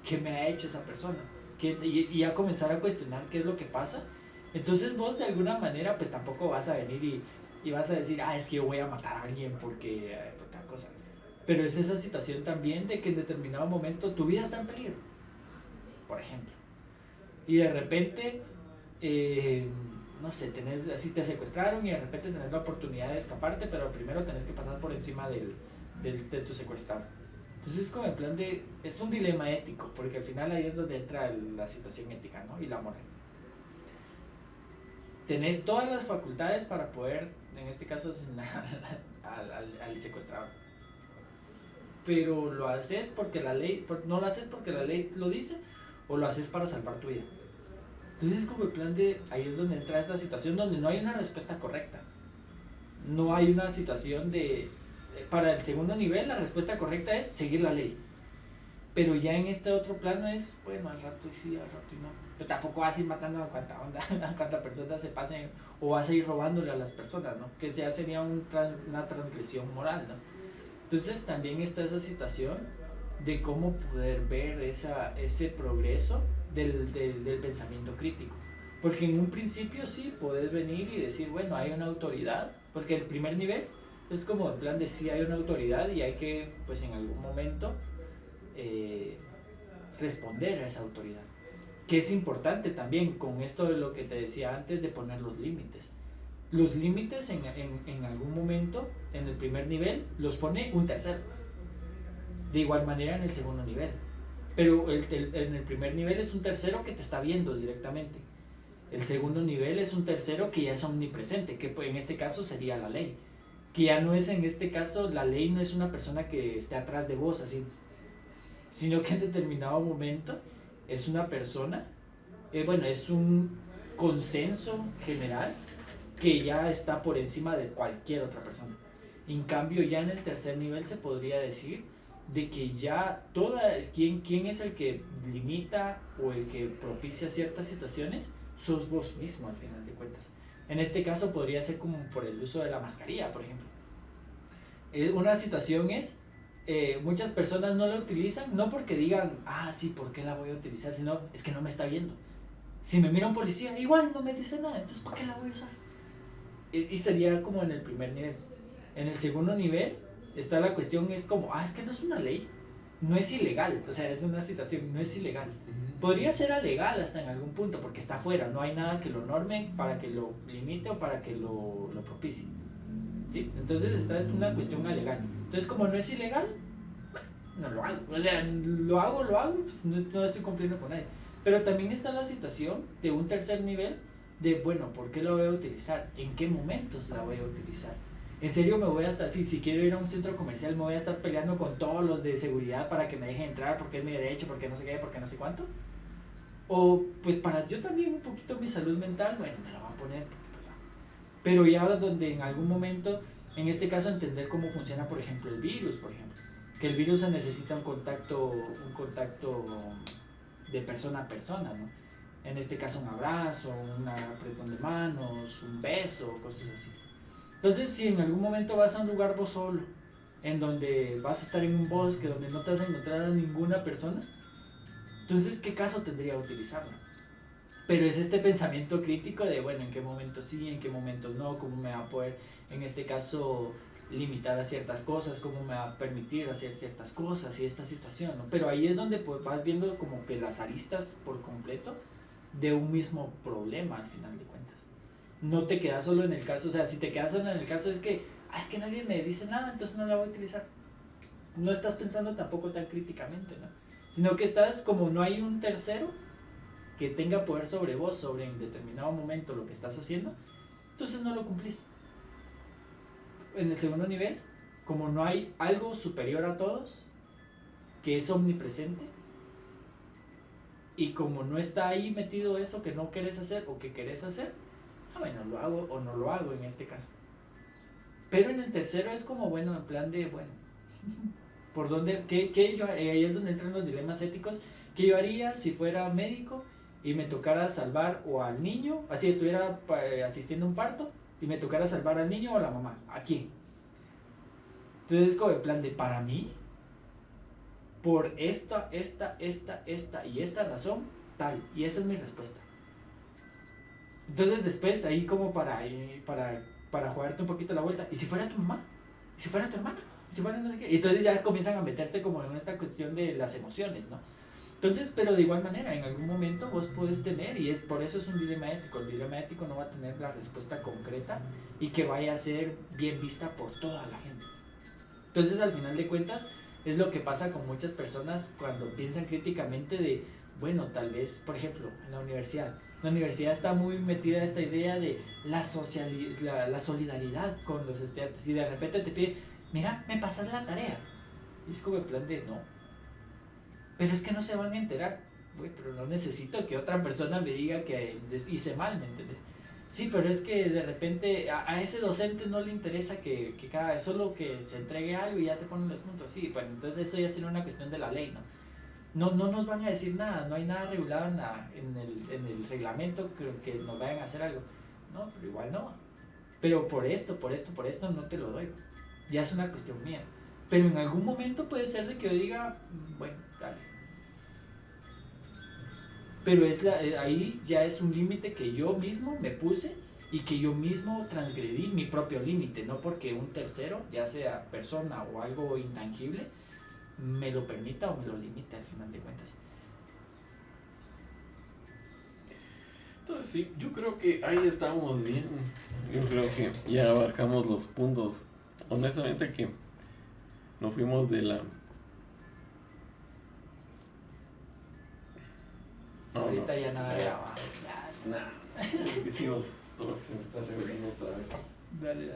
¿Qué me ha hecho esa persona? Y a comenzar a cuestionar qué es lo que pasa. Entonces vos de alguna manera pues tampoco vas a venir y vas a decir, es que yo voy a matar a alguien porque por tal cosa. Pero es esa situación también de que en determinado momento tu vida está en peligro, por ejemplo. Y de repente, no sé, así te secuestraron y de repente tenés la oportunidad de escaparte, pero primero tenés que pasar por encima de tu secuestrador. Entonces es como en plan es un dilema ético, porque al final ahí es donde entra la situación ética, ¿no? Y la moral. Tenés todas las facultades para poder, en este caso, asesinar al secuestrador. Pero lo haces porque la ley, no lo haces porque la ley lo dice, o lo haces para salvar tu vida. Entonces es como el plan ahí es donde entra esta situación donde no hay una respuesta correcta. No hay una situación para el segundo nivel la respuesta correcta es seguir la ley. Pero ya en este otro plano es, bueno, al rato sí, al rato no. Pero tampoco vas a ir matando a cuanta onda, a cuanta persona se pasen, o vas a ir robándole a las personas, ¿no? Que ya sería una transgresión moral, ¿no? Entonces también está esa situación de cómo poder ver ese progreso del pensamiento crítico. Porque en un principio sí, puedes venir y decir, bueno, hay una autoridad, porque el primer nivel es como en plan de sí hay una autoridad y hay que, pues en algún momento, responder a esa autoridad. Que es importante también con esto de lo que te decía antes de poner los límites. Los límites en algún momento, en el primer nivel, los pone un tercero. De igual manera en el segundo nivel. Pero en el primer nivel es un tercero que te está viendo directamente. El segundo nivel es un tercero que ya es omnipresente, que en este caso sería la ley. Que ya no es en este caso, la ley no es una persona que esté atrás de vos, así, sino que en determinado momento es una persona, es un consenso general que ya está por encima de cualquier otra persona. En cambio, ya en el tercer nivel se podría decir de que ya quién es el que limita o el que propicia ciertas situaciones, sos vos mismo al final de cuentas. En este caso podría ser como por el uso de la mascarilla, por ejemplo. Una situación es, muchas personas no la utilizan, no porque digan, sí, ¿por qué la voy a utilizar? Sino, es que no me está viendo. Si me mira un policía, igual no me dice nada, entonces ¿para qué la voy a usar? Y sería como en el primer nivel. En el segundo nivel está la cuestión, es como, es que no es una ley, no es ilegal, o sea, es una situación, no es ilegal. Podría ser alegal hasta en algún punto, porque está afuera, no hay nada que lo norme para que lo limite o para que lo propicie. ¿Sí? Entonces esta es una cuestión alegal. Entonces como no es ilegal, no lo hago. O sea, lo hago, pues no estoy cumpliendo con nadie. Pero también está la situación de un tercer nivel de, bueno, ¿por qué la voy a utilizar? ¿En qué momentos la voy a utilizar? En serio me voy a estar, si quiero ir a un centro comercial, me voy a estar peleando con todos los de seguridad para que me dejen entrar porque es mi derecho, porque no sé qué, porque no sé cuánto. O pues para yo también un poquito mi salud mental, bueno, me la voy a poner. Pero ya donde en algún momento, en este caso entender cómo funciona por ejemplo el virus, por ejemplo. Que el virus necesita un contacto de persona a persona, ¿no? En este caso un abrazo, un apretón de manos, un beso, cosas así. Entonces, si en algún momento vas a un lugar vos solo, en donde vas a estar en un bosque, donde no te vas a encontrar a ninguna persona, entonces, ¿qué caso tendría utilizarlo? Pero es este pensamiento crítico de, bueno, ¿en qué momento sí, en qué momento no? ¿Cómo me va a poder, en este caso, limitar a ciertas cosas? ¿Cómo me va a permitir hacer ciertas cosas y esta situación, ¿no? Pero ahí es donde pues, vas viendo como que las aristas por completo de un mismo problema al final de cuentas. No te quedas solo en el caso, o sea, si te quedas solo en el caso es que nadie me dice nada, entonces no la voy a utilizar. No estás pensando tampoco tan críticamente, ¿no? Sino que estás como no hay un tercero que tenga poder sobre vos, sobre en determinado momento lo que estás haciendo, entonces no lo cumplís. En el segundo nivel, como no hay algo superior a todos, que es omnipresente, y como no está ahí metido eso que no querés hacer o que querés hacer, bueno, lo hago o no lo hago en este caso. Pero en el tercero es como, bueno, en plan de, bueno, ¿por dónde? ¿Qué yo haría? Ahí es donde entran los dilemas éticos. ¿Qué yo haría si fuera médico y me tocara salvar o al niño, así estuviera asistiendo a un parto, y me tocara salvar al niño o a la mamá? ¿A quién? Entonces es como en plan de, ¿para mí? por esta y esta razón, tal. Y esa es mi respuesta. Entonces después ahí como para jugarte un poquito la vuelta. ¿Y si fuera tu mamá? ¿Y si fuera tu hermana? ¿Y si fuera no sé qué? Y entonces ya comienzan a meterte como en esta cuestión de las emociones, ¿no? Entonces, pero de igual manera, en algún momento vos puedes tener, y es por eso es un dilema ético. El dilema ético no va a tener la respuesta concreta y que vaya a ser bien vista por toda la gente. Entonces, al final de cuentas, es lo que pasa con muchas personas cuando piensan críticamente de, bueno, tal vez, por ejemplo, en la universidad está muy metida en esta idea de la solidaridad con los estudiantes, y de repente te pide, mira, me pasas la tarea, y es como en plan de, no, pero es que no se van a enterar, güey, pero no necesito que otra persona me diga que hice mal, ¿me entiendes? Sí, pero es que de repente a ese docente no le interesa que solo que se entregue algo y ya te ponen los puntos. Sí, bueno, entonces eso ya sería una cuestión de la ley, ¿no? No nos van a decir nada, no hay nada regulado en el reglamento que nos vayan a hacer algo. No, pero igual no. Pero por esto no te lo doy. Ya es una cuestión mía. Pero en algún momento puede ser de que yo diga, bueno, dale. Pero ahí ya es un límite que yo mismo me puse y que yo mismo transgredí mi propio límite, no porque un tercero, ya sea persona o algo intangible, me lo permita o me lo limite al final de cuentas. Entonces sí, yo creo que ahí estamos bien. Yo creo que ya abarcamos los puntos. Honestamente que nos fuimos de la... Ahorita ya nada grabado. Nada. Hicimos todo lo que se me está revelando otra vez. Dale.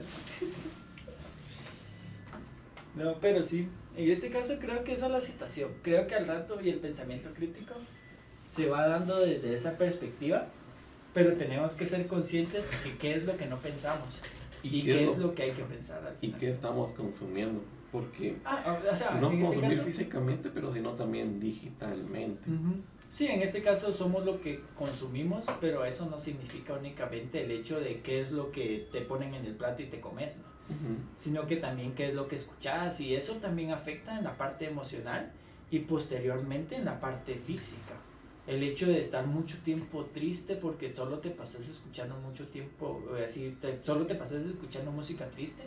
No, pero sí, en este caso creo que esa es la situación. Creo que al rato y el pensamiento crítico se va dando desde esa perspectiva, pero tenemos que ser conscientes de qué es lo que no pensamos y qué es lo que hay que pensar al final. Y qué estamos consumiendo, porque o sea, no en consumir este caso, físicamente, pero sino también digitalmente. Sí, en este caso somos lo que consumimos, pero eso no significa únicamente el hecho de qué es lo que te ponen en el plato y te comes, ¿no? Sino que también qué es lo que escuchas, y eso también afecta en la parte emocional y posteriormente en la parte física. El hecho de estar mucho tiempo triste porque solo te pasas escuchando mucho tiempo, solo te pasas escuchando música triste,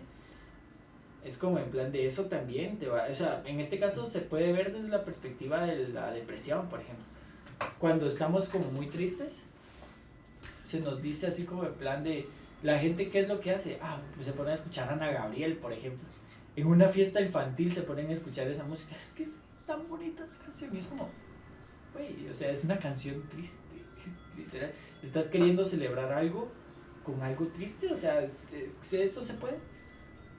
es como en plan de eso también te va, o sea, en este caso se puede ver desde la perspectiva de la depresión, por ejemplo. Cuando estamos como muy tristes, se nos dice así como en plan de, la gente, ¿qué es lo que hace? Pues se ponen a escuchar a Ana Gabriel, por ejemplo. En una fiesta infantil se ponen a escuchar esa música. Es que es tan bonita esa canción. Y es como, güey, o sea, es una canción triste. Literal. ¿Estás queriendo celebrar algo con algo triste? O sea, ¿eso se puede?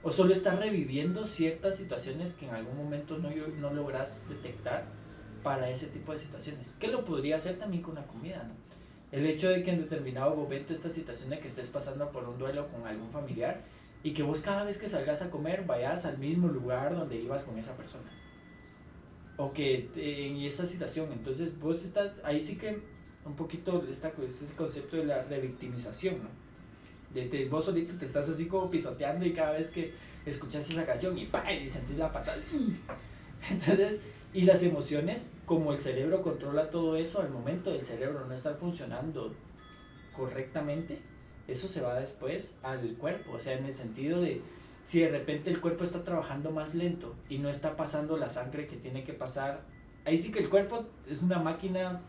¿O solo estás reviviendo ciertas situaciones que en algún momento no logras detectar para ese tipo de situaciones? Que lo podría hacer también con la comida, ¿no? El hecho de que en determinado momento esta situación de que estés pasando por un duelo con algún familiar y que vos cada vez que salgas a comer vayas al mismo lugar donde ibas con esa persona. O que en esa situación, entonces vos estás, ahí sí que un poquito ese concepto de la revictimización, ¿no? Vos solito te estás así como pisoteando y cada vez que escuchas esa canción y ¡pah! Y sentís la patada. Entonces, y las emociones, como el cerebro controla todo eso, al momento del cerebro no estar funcionando correctamente, eso se va después al cuerpo, o sea, en el sentido de si de repente el cuerpo está trabajando más lento y no está pasando la sangre que tiene que pasar, ahí sí que el cuerpo es una máquina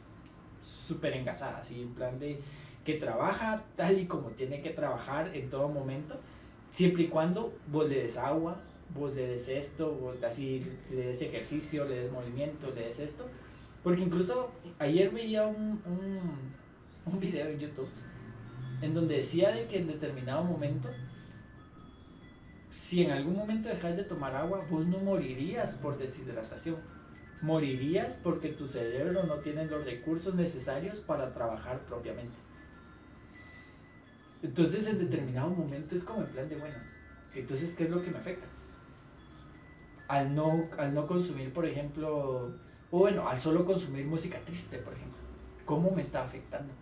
súper engasada, así en plan de que trabaja tal y como tiene que trabajar en todo momento, siempre y cuando vos le des agua, vos le des esto, vos así le des ejercicio, le des movimiento, le des esto. Porque incluso ayer veía un video en YouTube en donde decía de que en determinado momento, si en algún momento dejas de tomar agua, vos no morirías por deshidratación. Morirías porque tu cerebro no tiene los recursos necesarios para trabajar propiamente. Entonces en determinado momento es como en plan de, bueno, entonces ¿qué es lo que me afecta? Al no consumir, por ejemplo, o bueno, al solo consumir música triste, por ejemplo, ¿cómo me está afectando?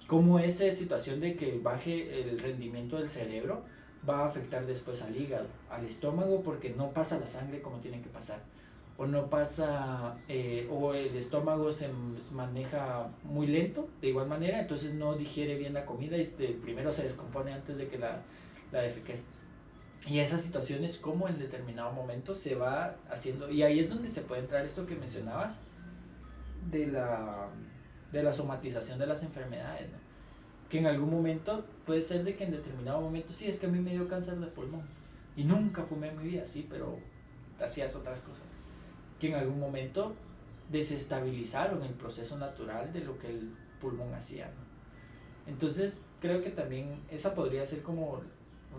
¿Cómo esa situación de que baje el rendimiento del cerebro va a afectar después al hígado, al estómago, porque no pasa la sangre como tiene que pasar? o no pasa, o el estómago se maneja muy lento, de igual manera, entonces no digiere bien la comida y primero se descompone antes de que la defeques. Y esas situaciones, como en determinado momento se va haciendo, y ahí es donde se puede entrar esto que mencionabas de la somatización de las enfermedades, ¿no? Que en algún momento puede ser de que en determinado momento, sí, es que a mí me dio cáncer de pulmón y nunca fumé en mi vida, sí, pero hacías otras cosas que en algún momento desestabilizaron el proceso natural de lo que el pulmón hacía, ¿no? Entonces creo que también esa podría ser como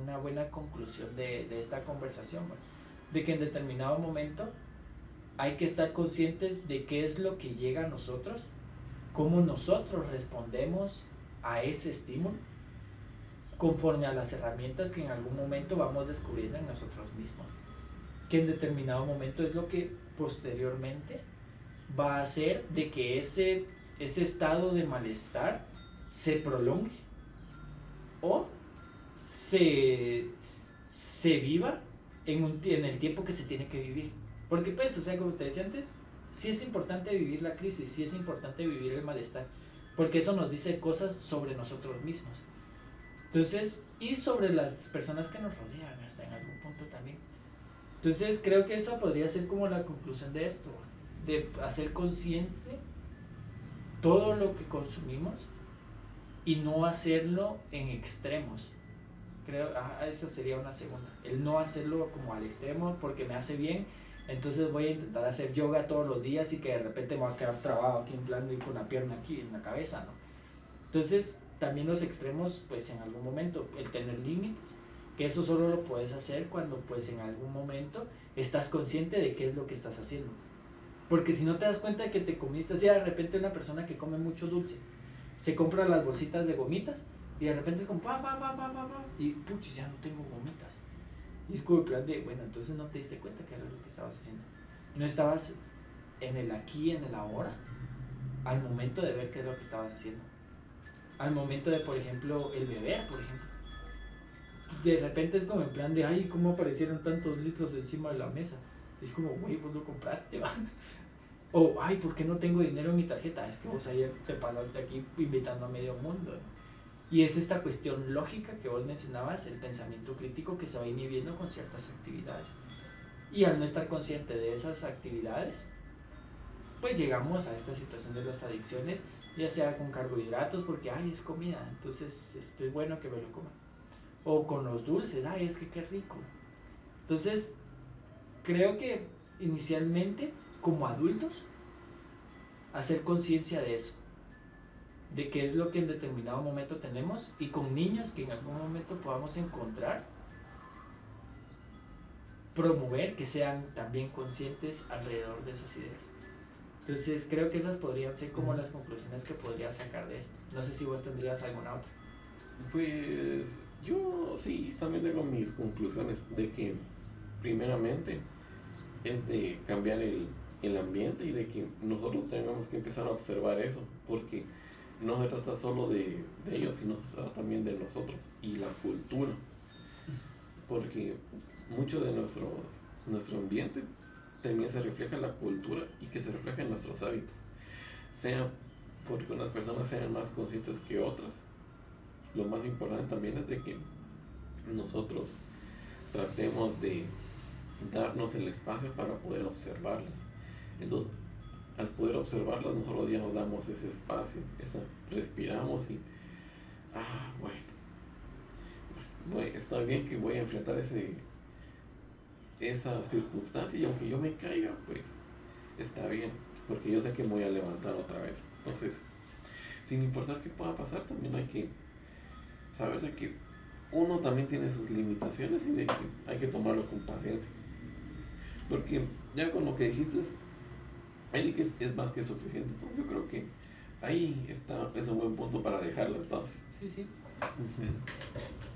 una buena conclusión de esta conversación, ¿no? De que en determinado momento hay que estar conscientes de qué es lo que llega a nosotros, cómo nosotros respondemos a ese estímulo conforme a las herramientas que en algún momento vamos descubriendo en nosotros mismos, que en determinado momento es lo que posteriormente va a hacer de que ese estado de malestar se prolongue o se viva en el tiempo que se tiene que vivir. Porque pues, o sea, como te decía antes, sí es importante vivir la crisis, sí es importante vivir el malestar, porque eso nos dice cosas sobre nosotros mismos. Entonces, y sobre las personas que nos rodean hasta en algún punto también. Entonces, creo que esa podría ser como la conclusión de esto, de hacer consciente todo lo que consumimos y no hacerlo en extremos. Creo, esa sería una segunda. El no hacerlo como al extremo porque me hace bien, entonces voy a intentar hacer yoga todos los días y que de repente me voy a quedar trabado aquí en plan y con la pierna aquí en la cabeza, ¿no? Entonces, también los extremos, pues en algún momento, el tener límites, que eso solo lo puedes hacer cuando pues en algún momento estás consciente de qué es lo que estás haciendo. Porque si no te das cuenta de que te comiste, así de repente una persona que come mucho dulce, se compra las bolsitas de gomitas y de repente es como y puchi, ya no tengo gomitas. Y es como el plan de, bueno, entonces no te diste cuenta que era lo que estabas haciendo. No estabas en el aquí, en el ahora, al momento de ver qué es lo que estabas haciendo. Al momento de, por ejemplo, el beber, por ejemplo. De repente es como en plan de, ay, ¿cómo aparecieron tantos litros encima de la mesa? Es como, güey, vos lo compraste, ¿va? O, ay, ¿por qué no tengo dinero en mi tarjeta? Es que vos ayer te pasaste aquí invitando a medio mundo, ¿no? Y es esta cuestión lógica que vos mencionabas, el pensamiento crítico que se va inhibiendo con ciertas actividades. Y al no estar consciente de esas actividades, pues llegamos a esta situación de las adicciones, ya sea con carbohidratos, porque, ay, es comida, entonces es bueno que me lo coma. O con los dulces, ay, es que qué rico. Entonces, creo que inicialmente, como adultos, hacer conciencia de eso, de qué es lo que en determinado momento tenemos, y con niños que en algún momento podamos encontrar, promover que sean también conscientes alrededor de esas ideas. Entonces creo que esas podrían ser como las conclusiones que podría sacar de esto. No sé si vos tendrías alguna otra. Pues yo sí, también tengo mis conclusiones de que primeramente es de cambiar el ambiente y de que nosotros tengamos que empezar a observar eso, porque no se trata solo de ellos, sino se trata también de nosotros y la cultura, porque mucho de nuestro ambiente también se refleja en la cultura y que se refleja en nuestros hábitos, sea porque unas personas sean más conscientes que otras. Lo más importante también es de que nosotros tratemos de darnos el espacio para poder observarlas. Entonces, al poder observarlas, nosotros ya nos damos ese espacio, respiramos y, bueno, está bien que voy a enfrentar esa circunstancia y aunque yo me caiga, pues está bien, porque yo sé que me voy a levantar otra vez. Entonces, sin importar qué pueda pasar, también hay que saber de que uno también tiene sus limitaciones y de que hay que tomarlo con paciencia. Porque ya con lo que dijiste, Eric, es más que suficiente. Entonces yo creo que ahí es un buen punto para dejarlo entonces. Sí, sí. Uh-huh.